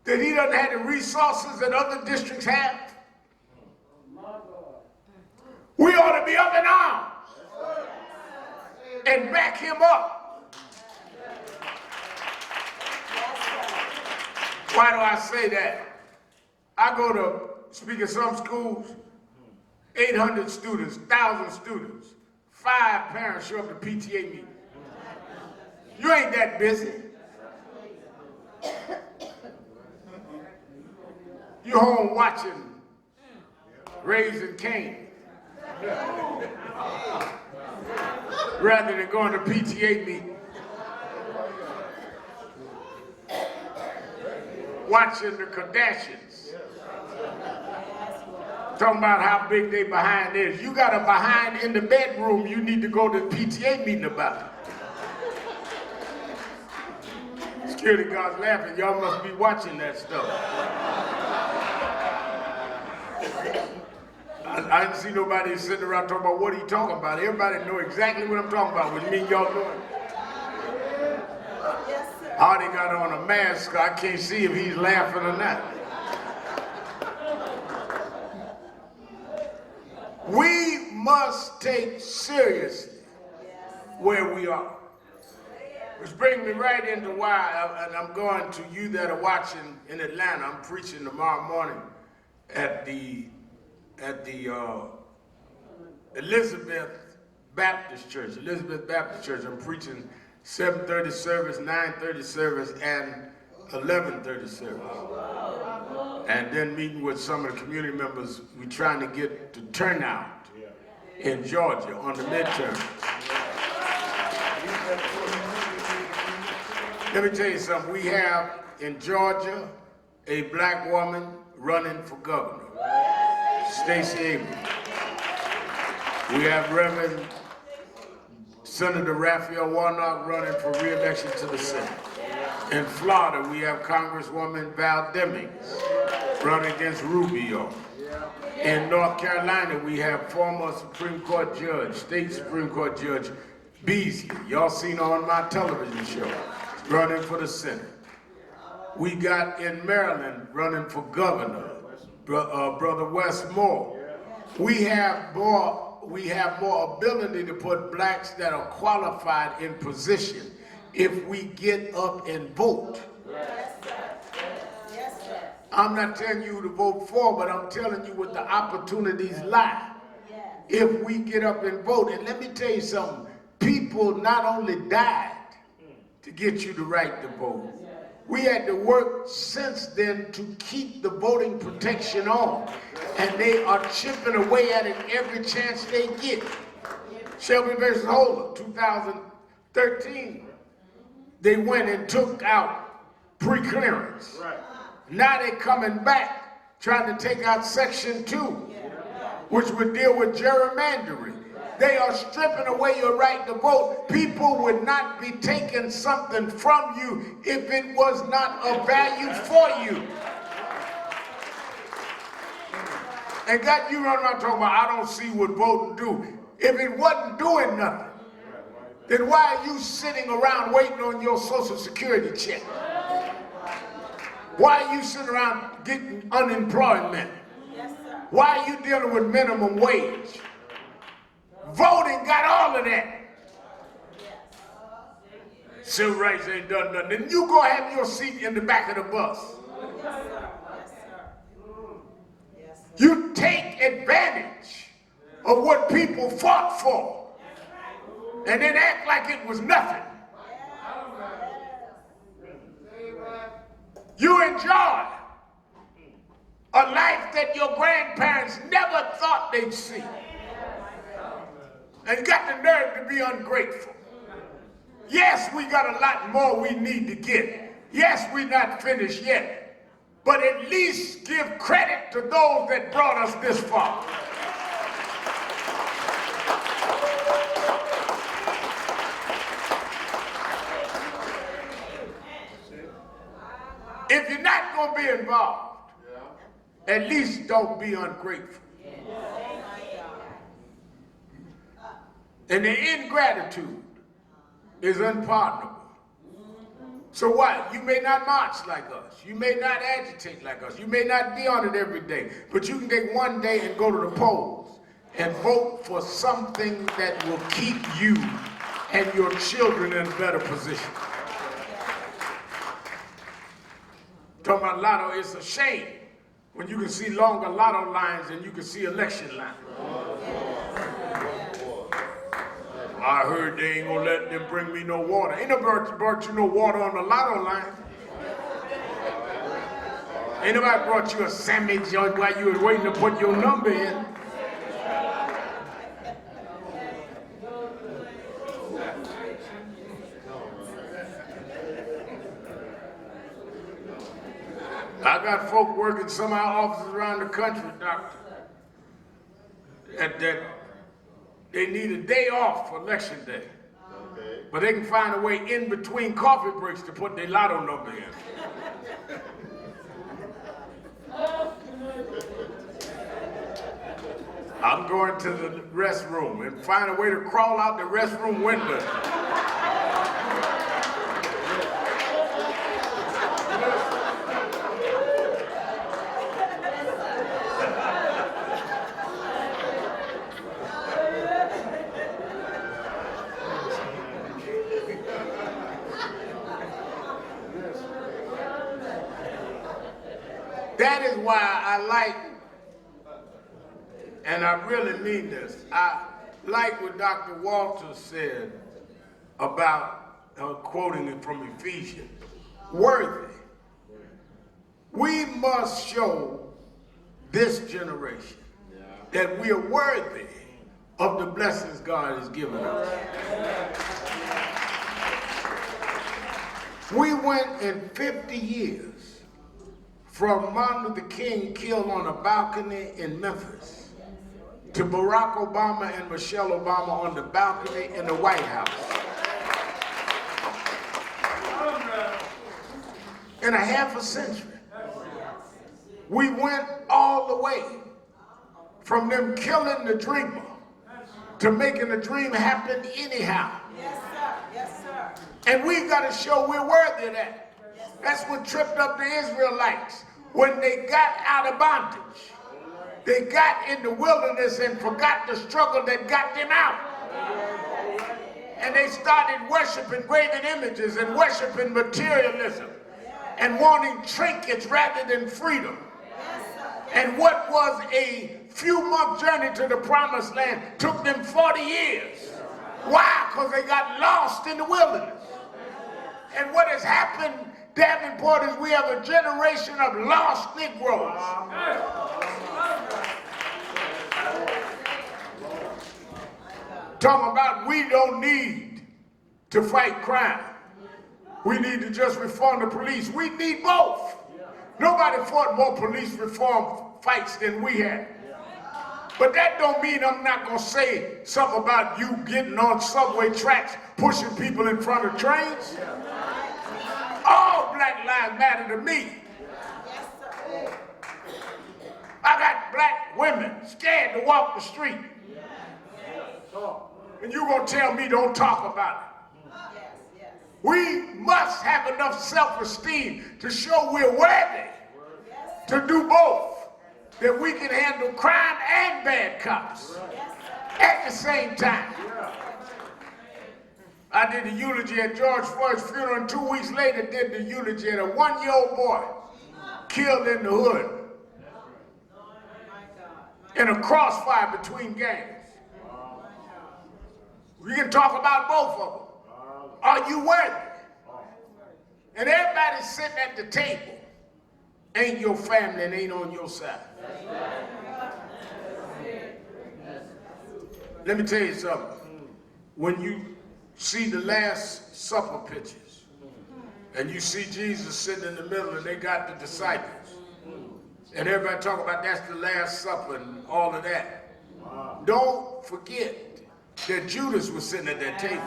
that he doesn't have the resources that other districts have? We ought to be up in arms and back him up. Why do I say that? I go to speak at some schools, 800 students, 1,000 students, 5 parents show up to PTA meeting. You ain't that busy. You're home watching Raising Cain rather than going to PTA meeting. Watching the Kardashians. Talking about how big they behind is. You got a behind in the bedroom you need to go to the PTA meeting about. Security guards laughing. Y'all must be watching that stuff. I didn't see nobody sitting around talking about what are you talking about. Everybody know exactly what I'm talking about. What me and y'all doing? Hardy got on a mask. I can't see if he's laughing or not. We must take seriously where we are. Which brings me right into why, and I'm going to you that are watching in Atlanta. I'm preaching tomorrow morning at the Elizabeth Baptist Church, Elizabeth Baptist Church. I'm preaching 7:30 service, 9:30 service, and 11:30 service. And then meeting with some of the community members, we're trying to get to turnout in Georgia on the midterm. Let me tell you something. We have in Georgia a black woman running for governor, Stacey Abrams. We have Reverend Senator Raphael Warnock running for re-election to the Senate. In Florida, we have Congresswoman Val Demings running against Rubio. In North Carolina, we have former Supreme Court Judge, State Supreme Court Judge Beasley. Y'all seen her on my television show, running for the Senate. We got in Maryland running for governor, Brother Wes Moore. We have more ability to put blacks that are qualified in position if we get up and vote. Yes, sir. Yes, sir. I'm not telling you who to vote for, but I'm telling you what the opportunities lie. Yes. If we get up and vote. And let me tell you something, people not only died to get you the right to vote, we had to work since then to keep the voting protection on. And they are chipping away at it every chance they get. Shelby versus Holder, 2013, they went and took out pre-clearance. Right. Now they're coming back, trying to take out Section 2, which would deal with gerrymandering. They are stripping away your right to vote. People would not be taking something from you if it was not of value for you. And God, you run around talking about, I don't see what voting do. If it wasn't doing nothing, then why are you sitting around waiting on your Social Security check? Why are you sitting around getting unemployment? Yes, sir. Why are you dealing with minimum wage? Voting got all of that. Civil rights ain't done nothing. Then you go have your seat in the back of the bus. Yes, sir. Yes, sir. Yes, sir. You take advantage of what people fought for and then act like it was nothing. You enjoy a life that your grandparents never thought they'd see. And got the nerve to be ungrateful. Yes, we got a lot more we need to get. Yes, we're not finished yet. But at least give credit to those that brought us this far. If you're not going to be involved, at least don't be ungrateful. And the ingratitude is unpardonable. So what? You may not march like us. You may not agitate like us. You may not be on it every day. But you can take one day and go to the polls and vote for something that will keep you and your children in a better position. Talking about lotto, it's a shame when you can see longer lotto lines than you can see election lines. I heard they ain't gonna let them bring me no water. Ain't nobody brought you no water on the lotto line. Ain't nobody brought you a sandwich while you were waiting to put your number in. I got folk working some of our offices around the country, doctor, that they need a day off for election day. Okay. But they can find a way in between coffee breaks to put their lotto number in. I'm going to the restroom and find a way to crawl out the restroom window. That is why I like, and I really mean this, like what Dr. Walters said about, quoting it from Ephesians, worthy. We must show this generation that we are worthy of the blessings God has given us. We went in 50 years from Martin Luther King killed on a balcony in Memphis to Barack Obama and Michelle Obama on the balcony in the White House. In a half a century. We went all the way from them killing the dreamer to making the dream happen anyhow. Yes, sir. Yes, sir. And we've got to show we're worthy of that. That's what tripped up the Israelites when they got out of bondage. They got in the wilderness and forgot the struggle that got them out. And they started worshiping graven images and worshiping materialism and wanting trinkets rather than freedom. And what was a few-month journey to the promised land took them 40 years. Why? Because they got lost in the wilderness. And what has happened, Davenport, is we have a generation of lost Negroes. Talking about we don't need to fight crime. We need to just reform the police. We need both. Nobody fought more police reform fights than we had. But that don't mean I'm not going to say something about you getting on subway tracks, pushing people in front of trains. All black lives matter to me. I got black women scared to walk the street. And you're going to tell me don't talk about it. We must have enough self-esteem to show we're worthy to do both. That we can handle crime and bad cops at the same time. I did the eulogy at George Floyd's funeral, and 2 weeks later did the eulogy at a 1-year-old boy killed in the hood in a crossfire between gangs. We can talk about both of them. Are you worthy? And everybody sitting at the table ain't your family and ain't on your side. Let me tell you something. When you see the Last Supper pictures and you see Jesus sitting in the middle and they got the disciples and everybody talk about that's the Last Supper and all of that. Don't forget that Judas was sitting at that table.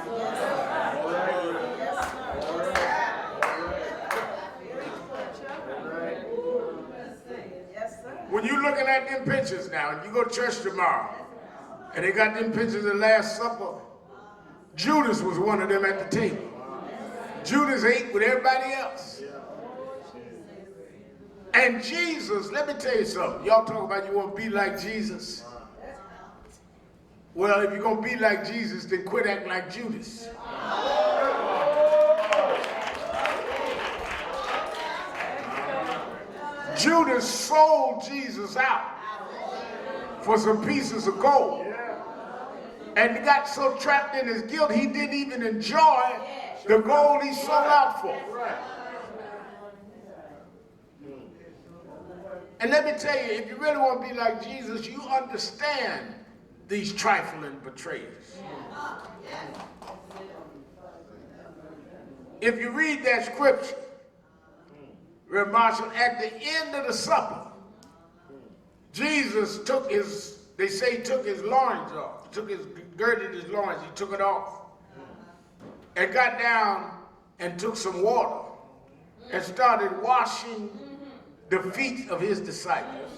When you're looking at them pictures now, and you go to church tomorrow, and they got them pictures of the Last Supper, Judas was one of them at the table. Judas ate with everybody else. And Jesus, let me tell you something. Y'all talk about you want to be like Jesus. Well, if you're going to be like Jesus, then quit acting like Judas. Judas sold Jesus out for some pieces of gold. And he got so trapped in his guilt, he didn't even enjoy the gold he sold out for. And let me tell you, if you really want to be like Jesus, you understand these trifling betrayers. If you read that scripture, Reverend Marshall, at the end of the supper, Jesus took his, they say he took his loins off, girded his loins, he took it off, and got down and took some water and started washing the feet of his disciples.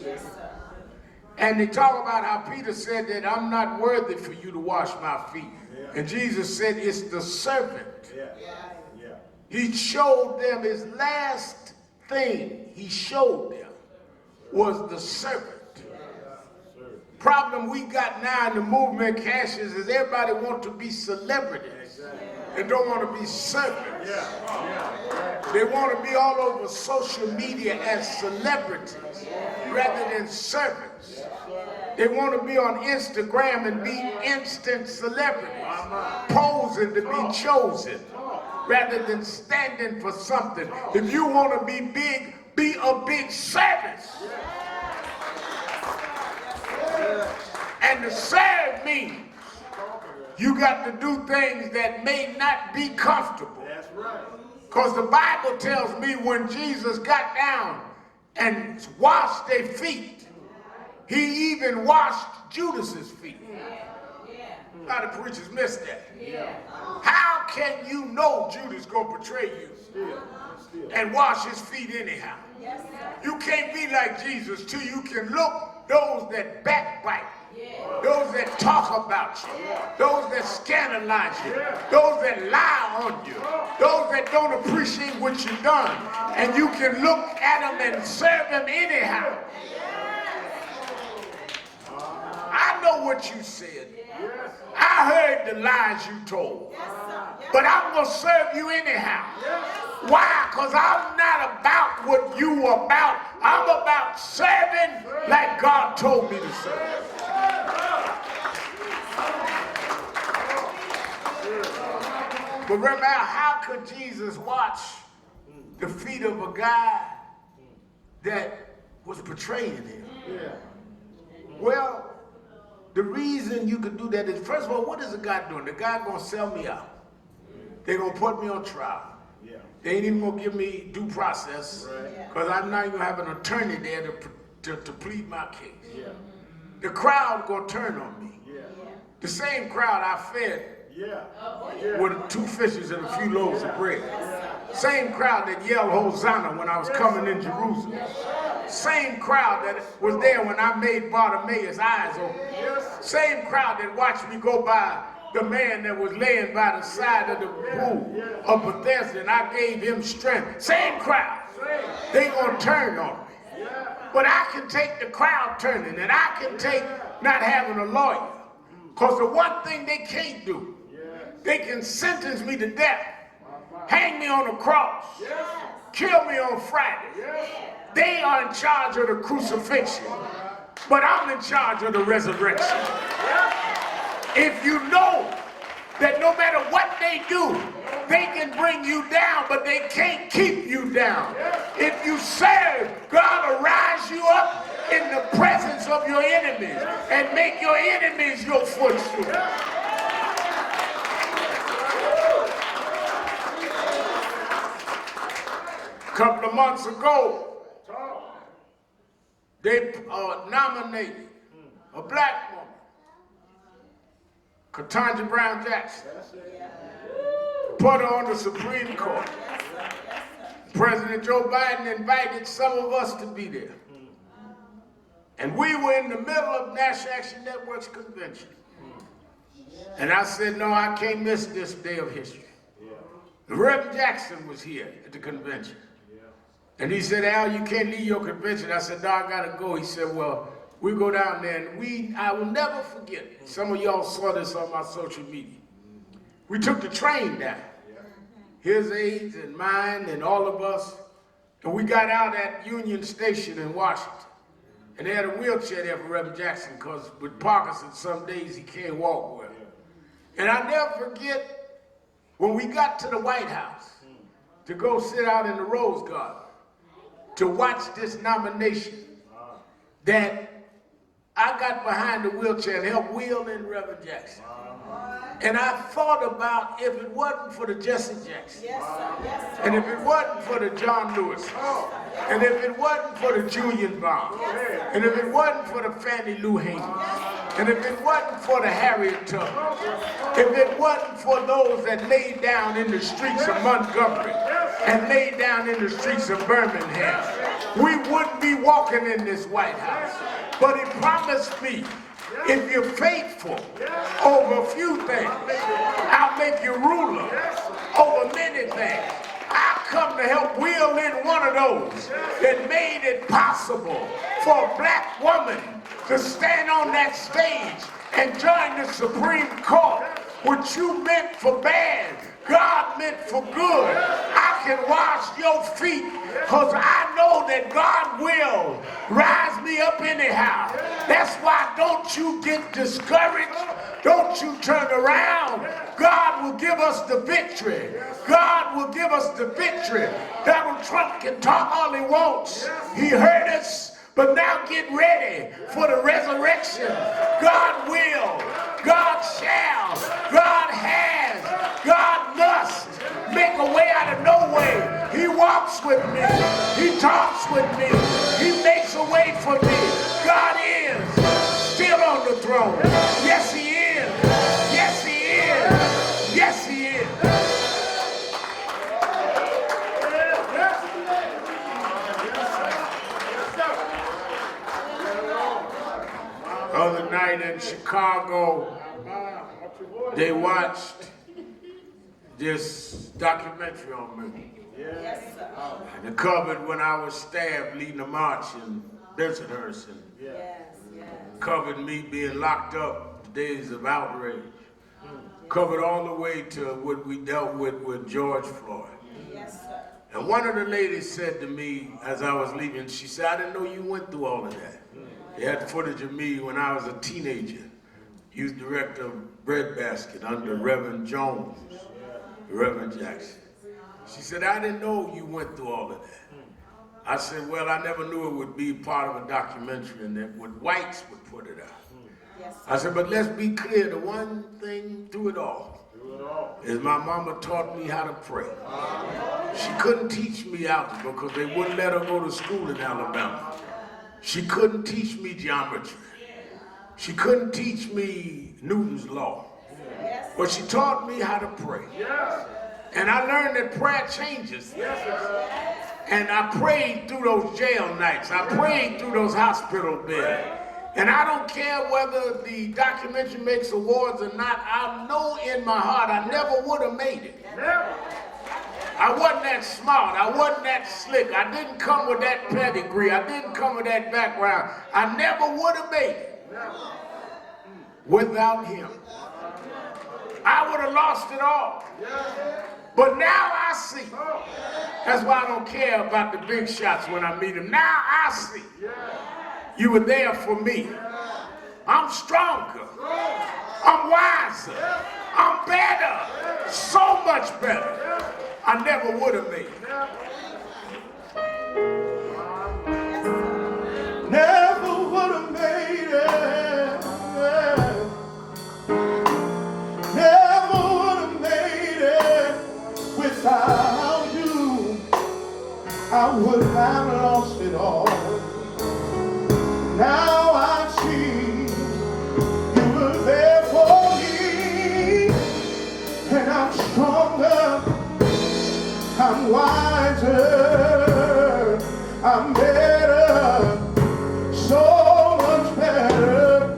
And they talk about how Peter said that I'm not worthy for you to wash my feet. And Jesus said it's the servant. He showed them his last thing he showed them was the servant. Problem we got now in the movement, Cassius, is everybody want to be celebrities and don't want to be servants. They want to be all over social media as celebrities rather than servants. They want to be on Instagram and be instant celebrities, posing to be chosen, rather than standing for something. If you want to be big, be a big service. And to serve means you got to do things that may not be comfortable. Because the Bible tells me when Jesus got down and washed their feet, he even washed Judas's feet. A lot of preachers miss that. How can you know Judas gonna betray you and wash his feet anyhow? You can't be like Jesus till you can look those that backbite, those that talk about you, those that scandalize you, those that lie on you, those that don't appreciate what you've done, and you can look at them and serve them anyhow. I know what you said. I heard the lies you told. But I'm going to serve you anyhow. Why? Because I'm not about what you are about. I'm about serving like God told me to serve. But remember, how could Jesus wash the feet of a guy that was betraying him? Well, the reason you could do that is, first of all, what is the guy doing? The guy gonna sell me out. They're gonna put me on trial. They ain't even gonna give me due process, because I'm not even gonna have an attorney there to plead my case. The crowd gonna turn on me. The same crowd I fed with 2 fishes and a few loaves of bread. Same crowd that yelled Hosanna when I was coming in Jerusalem. Same crowd that was there when I made Bartimaeus' eyes open. Same crowd that watched me go by the man that was laying by the side of the pool of Bethesda, and I gave him strength. Same crowd. They gonna turn on me. But I can take the crowd turning, and I can take not having a lawyer. Because the one thing they can't do, they can sentence me to death, hang me on a cross, kill me on Friday. They are in charge of the crucifixion, but I'm in charge of the resurrection. If you know that no matter what they do, they can bring you down, but they can't keep you down. If you serve, God will rise you up in the presence of your enemies and make your enemies your footstool. A couple of months ago, they nominated a black woman, Ketanji Brown Jackson, put her on the Supreme Court. President Joe Biden invited some of us to be there. And we were in the middle of National Action Network's convention. And I said, no, I can't miss this day of history. Reverend Jackson was here at the convention. And he said, Al, you can't leave your convention. I said, no, I gotta go. He said, well, we go down there, and I will never forget. Some of y'all saw this on my social media. We took the train down. His aides and mine and all of us. And we got out at Union Station in Washington. And they had a wheelchair there for Reverend Jackson, because with Parkinson, some days he can't walk well. And I never forget when we got to the White House to go sit out in the Rose Garden to watch this nomination, that I got behind the wheelchair and helped wheel in Reverend Jackson. And I thought about, if it wasn't for the Jesse Jackson, and if it wasn't for the John Lewis, and if it wasn't for the Julian Bond, and if it wasn't for the Fannie Lou Hamer, and if it wasn't for the Harriet Tubman, if it wasn't for those that laid down in the streets of Montgomery and laid down in the streets of Birmingham, we wouldn't be walking in this White House. But he promised me, if you're faithful over a few things, I'll make you ruler over many things. I come to help wheel in one of those that made it possible for a black woman to stand on that stage and join the Supreme Court. What you meant for bad, God meant for good. I can wash your feet because I know that God will rise me up anyhow. That's why don't you get discouraged. Don't you turn around. God will give us the victory. God will give us the victory. Donald Trump can talk all he wants. He hurt us, but now get ready for the resurrection. God will, God shall, God has, God must make a way out of no way. He walks with me. He talks with me. He makes a way for me. God is still on the throne. Yes, he is. Yes, he is. Yes, he is. Other night in Chicago, they watched this documentary on me. Yes, sir. And it covered when I was stabbed leading a march in Bensonhurst. And covered me being locked up, the days of outrage. Covered all the way to what we dealt with George Floyd. Yes, sir. And one of the ladies said to me as I was leaving, she said, I didn't know you went through all of that. They had footage of me when I was a teenager, youth director of Breadbasket under Reverend Jones, Reverend Jackson. She said, I didn't know you went through all of that. I said, well, I never knew it would be part of a documentary and that what whites would put it out. Yes, I said, but let's be clear, the one thing through it all is my mama taught me how to pray. She couldn't teach me algebra because they wouldn't let her go to school in Alabama. She couldn't teach me geometry. She couldn't teach me Newton's law. But she taught me how to pray. And I learned that prayer changes. And I prayed through those jail nights. I prayed through those hospital beds. And I don't care whether the documentary makes awards or not, I know in my heart I never would have made it. I wasn't that smart. I wasn't that slick. I didn't come with that pedigree. I didn't come with that background. I never would have made it without him. I would have lost it all. But now I see. That's why I don't care about the big shots when I meet them. Now I see. You were there for me. I'm stronger. I'm wiser. I'm better. So much better. I never would have made it. Never would have made it. Never would have made it without you. I would have lost it all. Now I see you were there for me, and I'm stronger, I'm wiser, I'm better, so much better.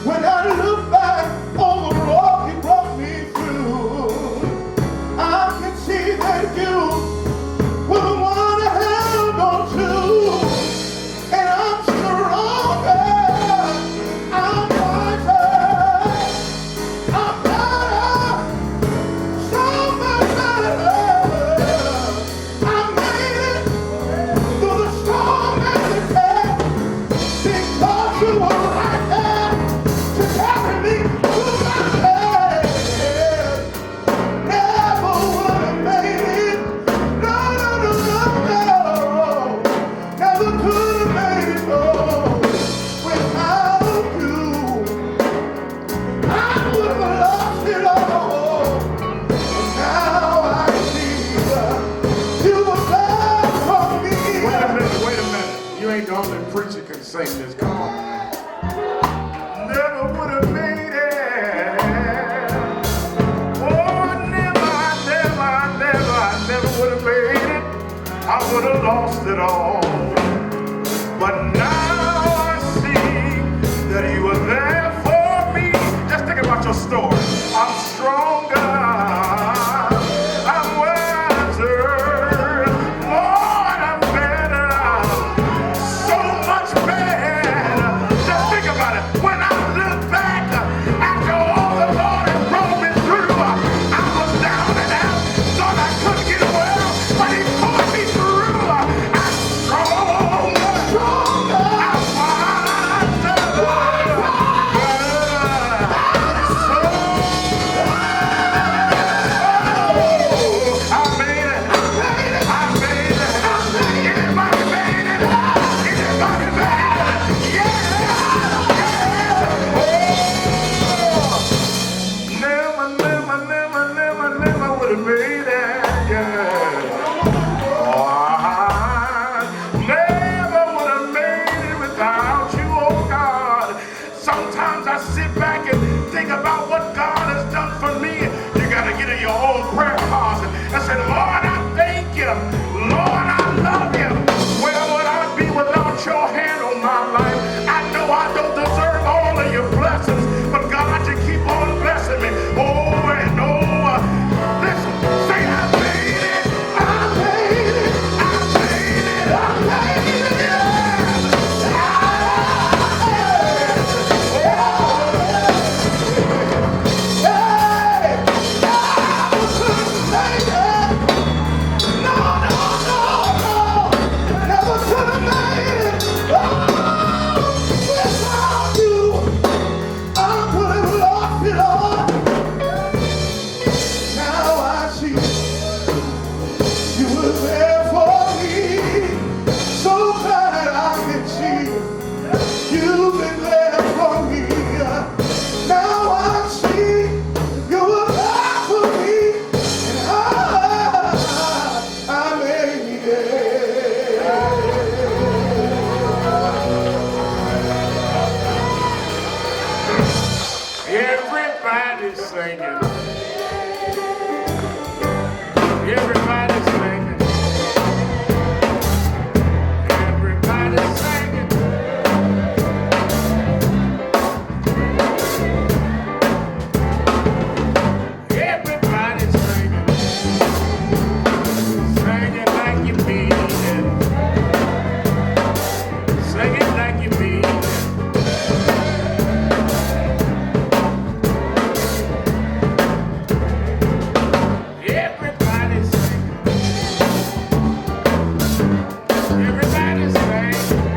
When I look back on the road you brought me through, I can see that you were the one I held on to. And I'm stronger, I'm wiser, I'm better, so much better. I made it through the storm and the test, because you were right there to carry me through my pain. Never would have made it, no, never could have made it, no, without you. I would have lost it all. Now I see you were there for me. Wait a minute. You ain't the only preacher can sing this. Come on. Never would have made it. Oh, never would have made it. I would have lost it all. But now I see that you were there for me. Just think about your story. I'm stronger. I'm wiser. Lord, I'm better. So much better. Just think about it. When I look back after all the Lord has brought me through, I was down and out. Thought I couldn't get well, but he pulled me through. I'm singing. Everybody's singing. Everybody's singing. Everybody's singing. Singing like you mean it. Singing like you mean it. Everybody's singing. Everybody's singing.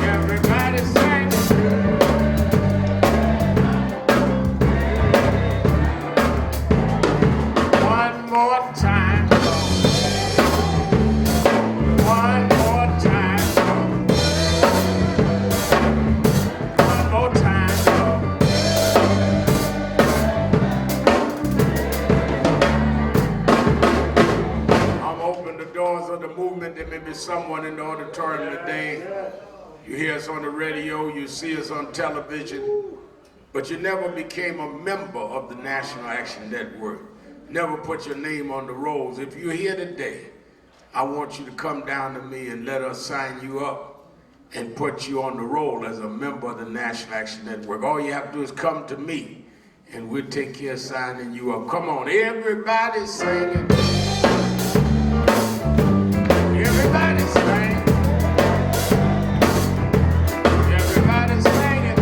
Everybody's singing. One more time. One more time. One more time. I'm opening the doors of the movement. There may be someone in the auditorium today. You hear us on the radio, you see us on television, but you never became a member of the National Action Network. Never put your name on the rolls. If you're here today, I want you to come down to me and let us sign you up and put you on the roll as a member of the National Action Network. All you have to do is come to me and we'll take care of signing you up. Come on, everybody singing. Everybody singing. Everybody singing.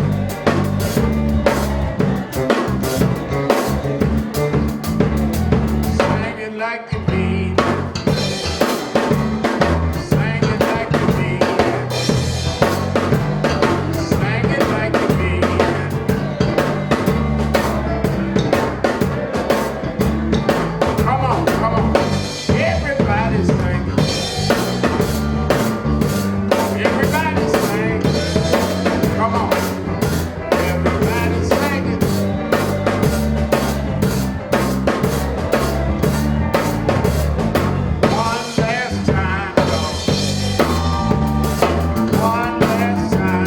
Singing like you mean it. Singing like you mean it. Singing like you mean it. Come on, come on. Everybody's singing. Everybody's singing. Come on. Everybody's singing. One last time. One last time.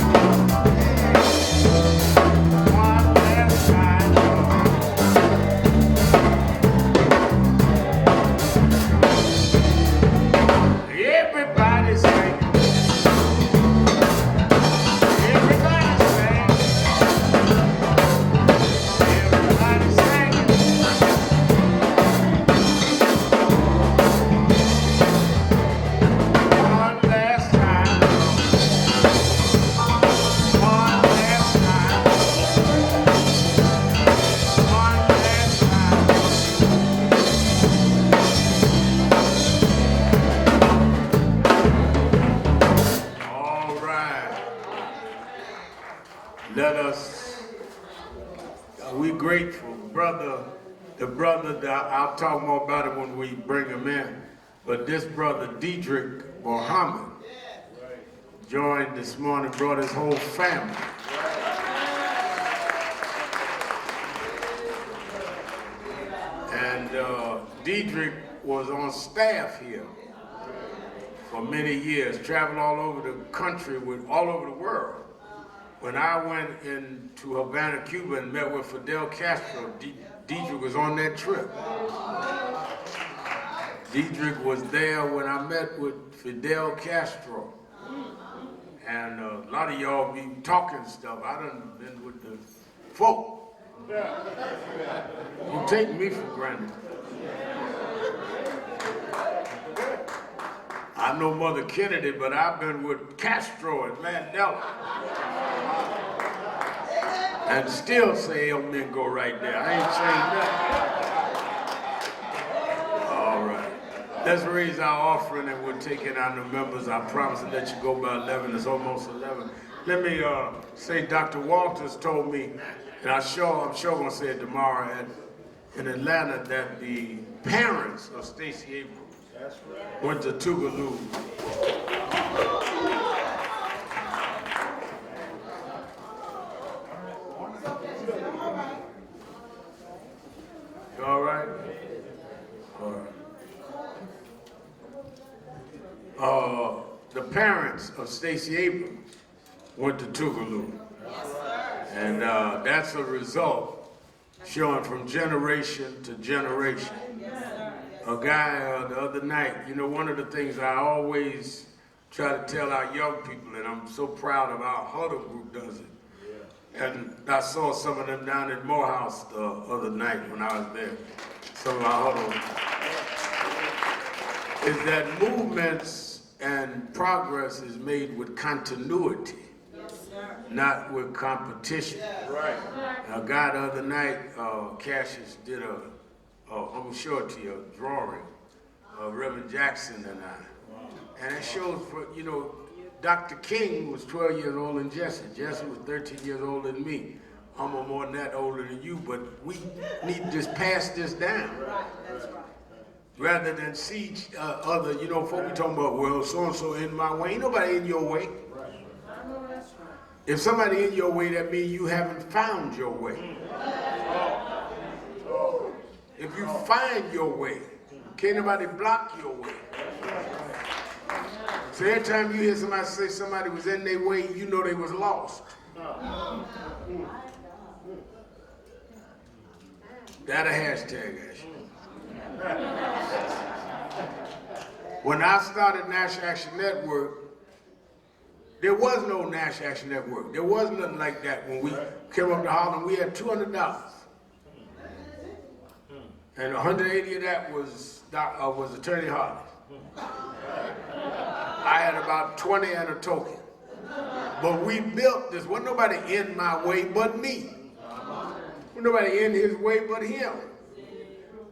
One last time. Everybody's singing. Everybody's singing. Everybody's singing. One last time. One last time. One last time. All right. Let us, we grateful, the brother that I'll talk more about it when we bring him in, but this brother Diedrich Mohammed joined this morning, brought his whole family. And Diedrich was on staff here for many years, traveled all over the country, all over the world. When I went into Havana, Cuba and met with Fidel Castro, Diedrich was on that trip. Diedrich was there when I met with Fidel Castro. And a lot of y'all be talking stuff. I done been with the folk. You take me for granted. I know Mother Kennedy, but I've been with Castro and Mandela. And still say amen go right there. I ain't saying nothing. All right. Let's raise our offering and we'll take it on the members. I promise to let you go by 11. It's almost 11. Let me say Dr. Walters told me, and I'm sure gonna say it tomorrow in Atlanta, that the parents of Stacey Abrams went to Tougaloo. You all right? All right. The parents of Stacey Abrams went to Tougaloo. And that's a result showing from generation to generation. A guy the other night, you know, one of the things I always try to tell our young people, and I'm so proud of our huddle group does it. And I saw some of them down at Morehouse the other night when I was there. Some of our huddle. Is that movements and progress is made with continuity, not with competition. Right. A guy the other night, Cassius did I'm gonna show it to you, a drawing of Reverend Jackson and I. And it shows, you know, Dr. King was 12 years older than Jesse. Jesse was 13 years older than me. I'm more than that older than you, but we need to just pass this down. Rather than see other, you know, folk be talking about, well, so-and-so in my way. Ain't nobody in your way. If somebody in your way, that means you haven't found your way. If you find your way, can't nobody block your way. So every time you hear somebody say somebody was in their way, you know they was lost. That a hashtag, actually. When I started National Action Network, there was no National Action Network. There was nothing like that. When we came up to Harlem, we had $200. And 180 of that was Attorney Hardy. I had about 20 and a token. But we built this. Wasn't nobody in my way but me. Wasn't nobody in his way but him.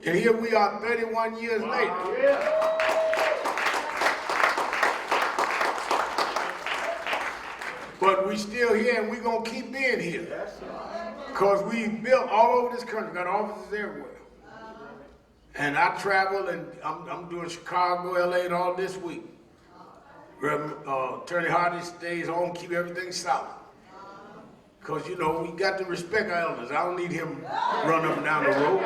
And here we are 31 years later. But we still here and we're going to keep being here. Because we built all over this country, got offices everywhere. And I travel and I'm doing Chicago, LA, and all this week. Attorney Hardy stays home, keep everything solid. Because, you know, we got to respect our elders. I don't need him run up and down the road.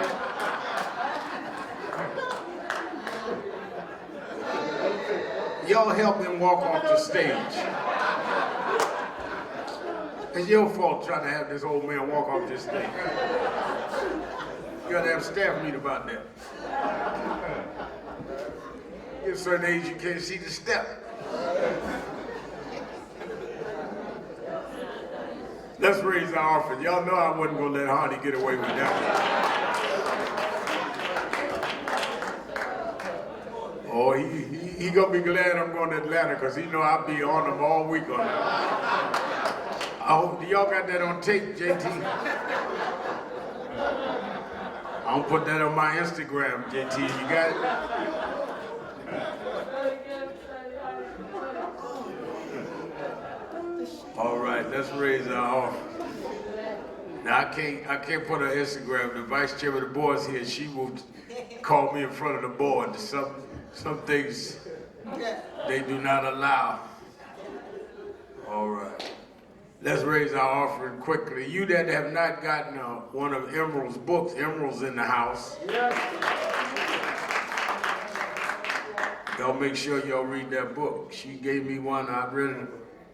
Y'all help him walk off the stage. It's your fault trying to have this old man walk off this stage. You got to have staff meet about that. At a certain age, you can't see the step. Let's raise our offering. Y'all know I wasn't going to let Hardy get away with that. Oh, he going to be glad I'm going to Atlanta because he know I'll be on him all week on that. I hope y'all got that on tape, JT. I'm gonna put that on my Instagram, JT. You got it? All right, let's raise our offering. Now I can't put on Instagram. The vice chairman of the board is here. She will call me in front of the board. Some things they do not allow. All right. Let's raise our offering quickly. You that have not gotten one of Emerald's books, Emerald's in the house. Y'all make sure y'all read that book. She gave me one. I read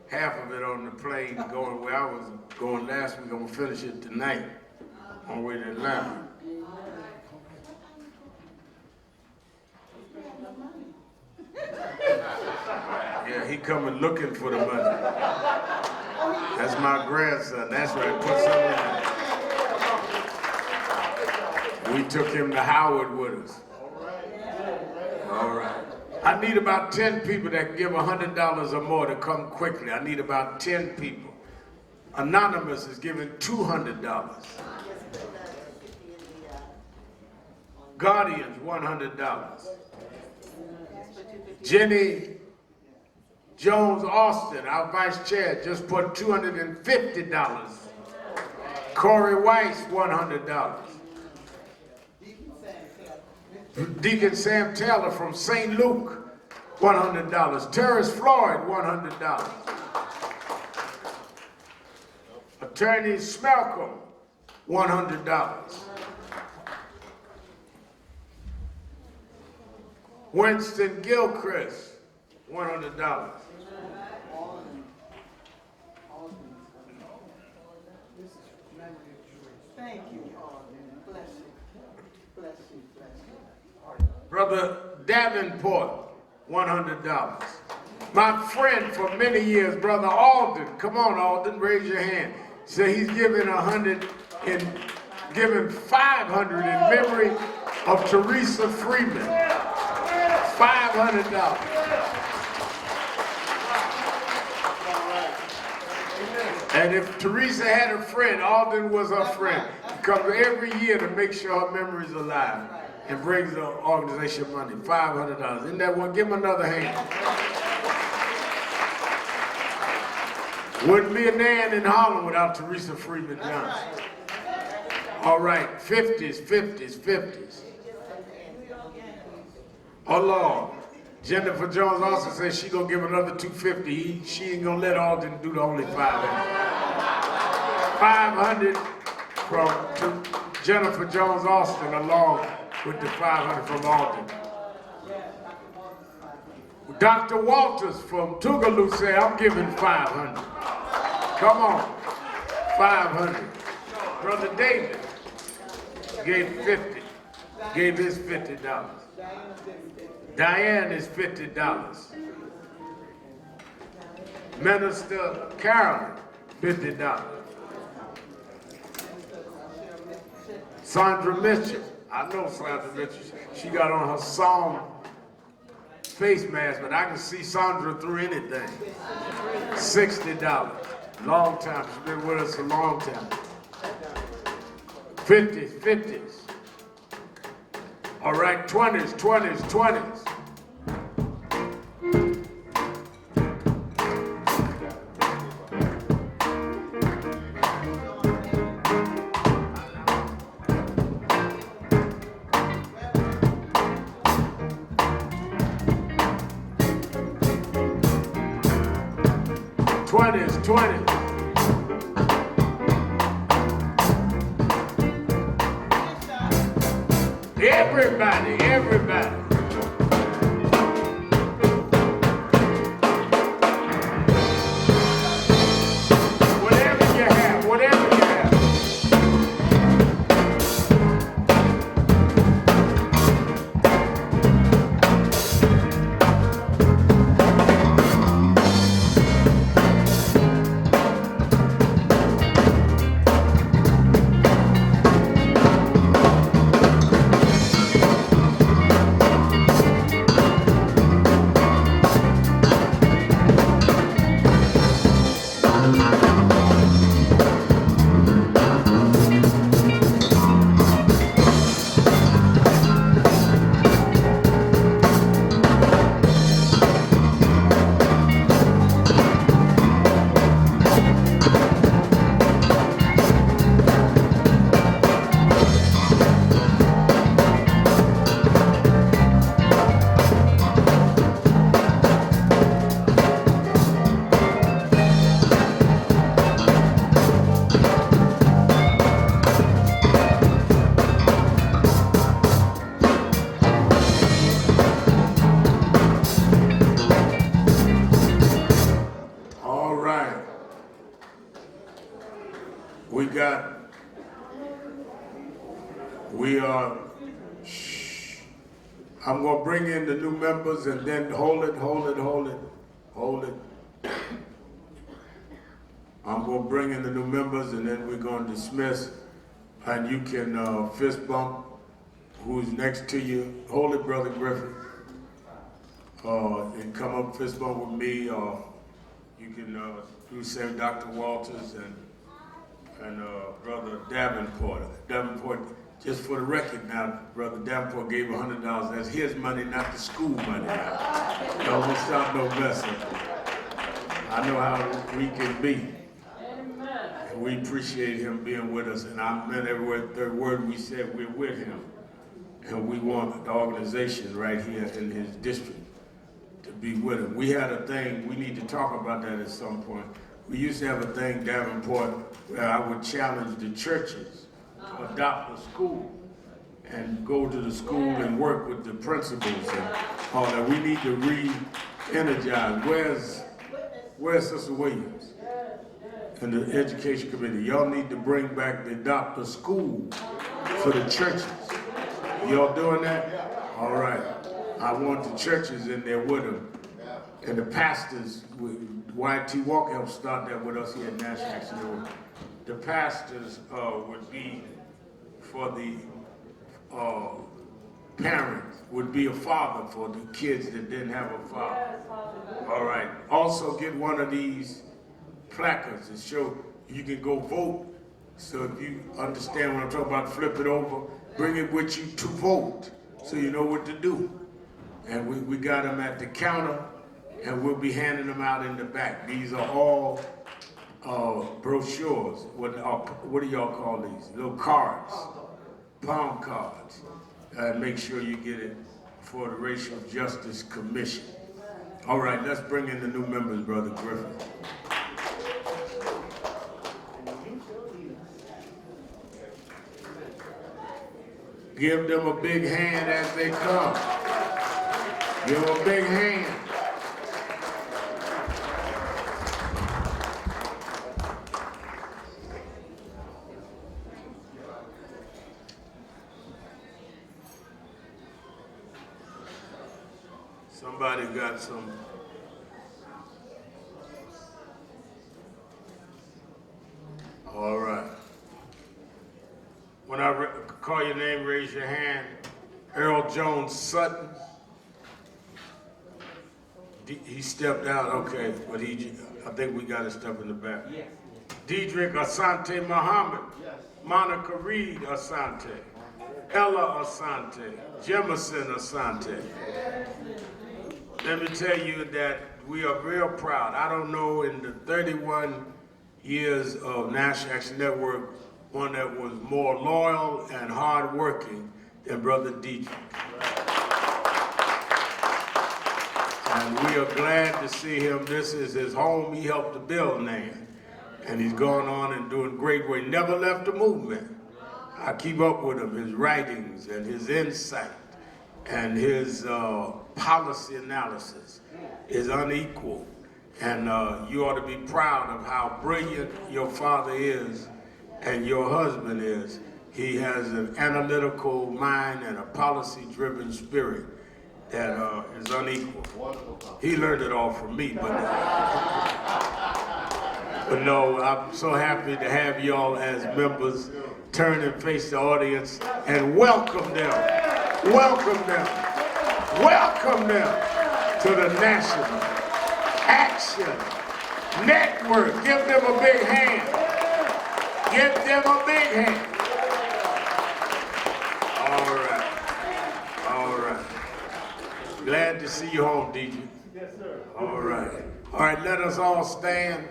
half of it on the plane going where I was going last week. I'm going to finish it tonight on the way to Atlanta. Yeah, he coming looking for the money. That's my grandson. That's right. Put some in. We took him to Howard with us. All right. I need about 10 people that can give $100 or more to come quickly. I need about 10 people. Anonymous is giving $200. Guardians, $100. Jenny Jones Austin, our vice chair, just put $250. Corey Weiss, $100. Deacon Sam Taylor from St. Luke, $100. Terrence Floyd, $100. Attorney Smelcom, $100. Winston Gilchrist, $100. Thank you. Bless you. Bless you. Bless you. Brother Davenport, $100. My friend for many years, Brother Alden. Come on, Alden, raise your hand. Say he's giving 100 and giving 500 in memory of Teresa Freeman. $500. And if Teresa had a friend, Alden was her friend. He comes every year to make sure her memory's alive and brings the organization money. $500. Isn't that one? Give him another hand. Wouldn't be a NAN in Harlem without Teresa Freeman Johnson. All right, 50s, 50s, 50s. Oh Lord. Jennifer Jones also says she gonna give another $250. She ain't gonna let Alden do the only 500. 500 from Jennifer Jones Austin along with the 500 from Alden. Dr. Walters from Tougaloo said, I'm giving 500. Come on, 500. Brother David gave 50, gave his $50. Diane is $50. Minister Carolyn, $50. Sandra Mitchell, I know Sandra Mitchell. She got on her song face mask, but I can see Sandra through anything. $60. Long time. She's been with us a long time. 50s, 50s. All right, 20s, 20s, 20s. Everybody. Whatever you have. 20. I'm going to bring in the new members and then hold it. I'm going to bring in the new members and then we're going to dismiss. And you can fist bump who's next to you. Hold it, Brother Griffin. And come up fist bump with me, or you can do the same, Dr. Walters and Brother Davenport. Just for the record now, Brother Davenport gave $100. That's his money, not the school money now. Don't stop no messing. I know how we can be. And we appreciate him being with us, and I meant every word we said. We're with him. And we want the organization right here in his district to be with him. We had a thing, we need to talk about that at some point. We used to have a thing, Davenport, where I would challenge the churches to adopt a school and go to the school and work with the principals and all that. We need to re-energize. Where's Sister Williams? and the education committee, y'all need to bring back the adopt a school for the churches. Y'all doing that? All right. I want the churches in there with them. And the pastors, YT Walker helped start that with us here at National Action Network. The pastors would be for the parents, would be a father for the kids that didn't have a father. All right. Also get one of these placards to show you can go vote. So if you understand what I'm talking about, flip it over, bring it with you to vote so you know what to do. And we got them at the counter, and we'll be handing them out in the back. These are all brochures. What do y'all call these? Little cards, palm cards. Make sure you get it for the Racial Justice Commission. All right, let's bring in the new members, Brother Griffin. Give them a big hand as they come. Give them a big hand. Somebody got some. All right. When I call your name, raise your hand. Earl Jones Sutton. He stepped out, okay, but I think we got his stuff in the back. Yes. Diedrich Asante Muhammad. Yes. Monica Reed Asante. Ella Asante. Jemison Asante. Let me tell you that we are real proud. I don't know in the 31 years of National Action Network, one that was more loyal and hardworking than Brother Diedrich. And we are glad to see him. This is his home. He helped to build NAN. And he's gone on and doing great work. Never left the movement. I keep up with him, his writings and his insight and his policy analysis is unequal. And you ought to be proud of how brilliant your father is and your husband is. He has an analytical mind and a policy-driven spirit that is unequal. He learned it all from me, but no, I'm so happy to have y'all as members. Turn and face the audience and welcome them. Welcome them. Welcome them to the National Action Network. Give them a big hand. Give them a big hand. All right. All right. Glad to see you home, DJ. Yes, sir. All right. All right, let us all stand.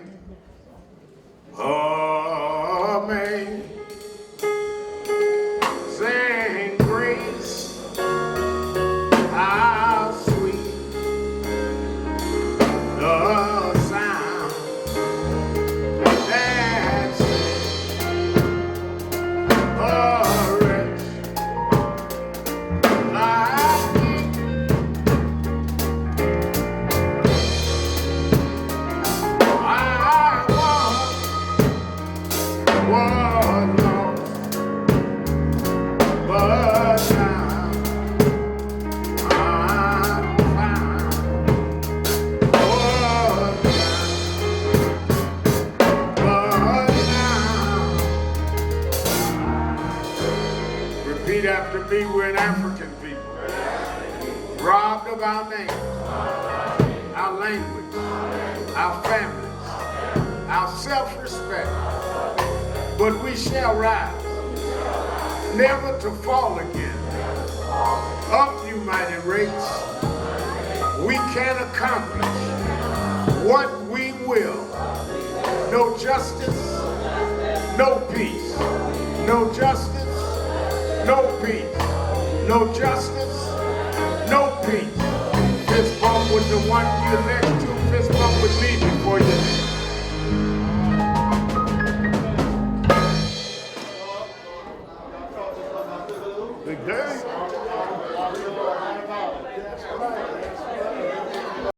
Amen. Sing grace. How sweet the sound that saved a wretch like me. I was lost, but now I'm found. Repeat after me, we're an African people, robbed of our name, our language, our families, our self-respect, but we shall rise, never to fall again. Up, you mighty race, we can accomplish what we will. No justice, no peace. No justice, no peace. No justice, no peace. Fist bump with the one you elect to. Fist bump with me before you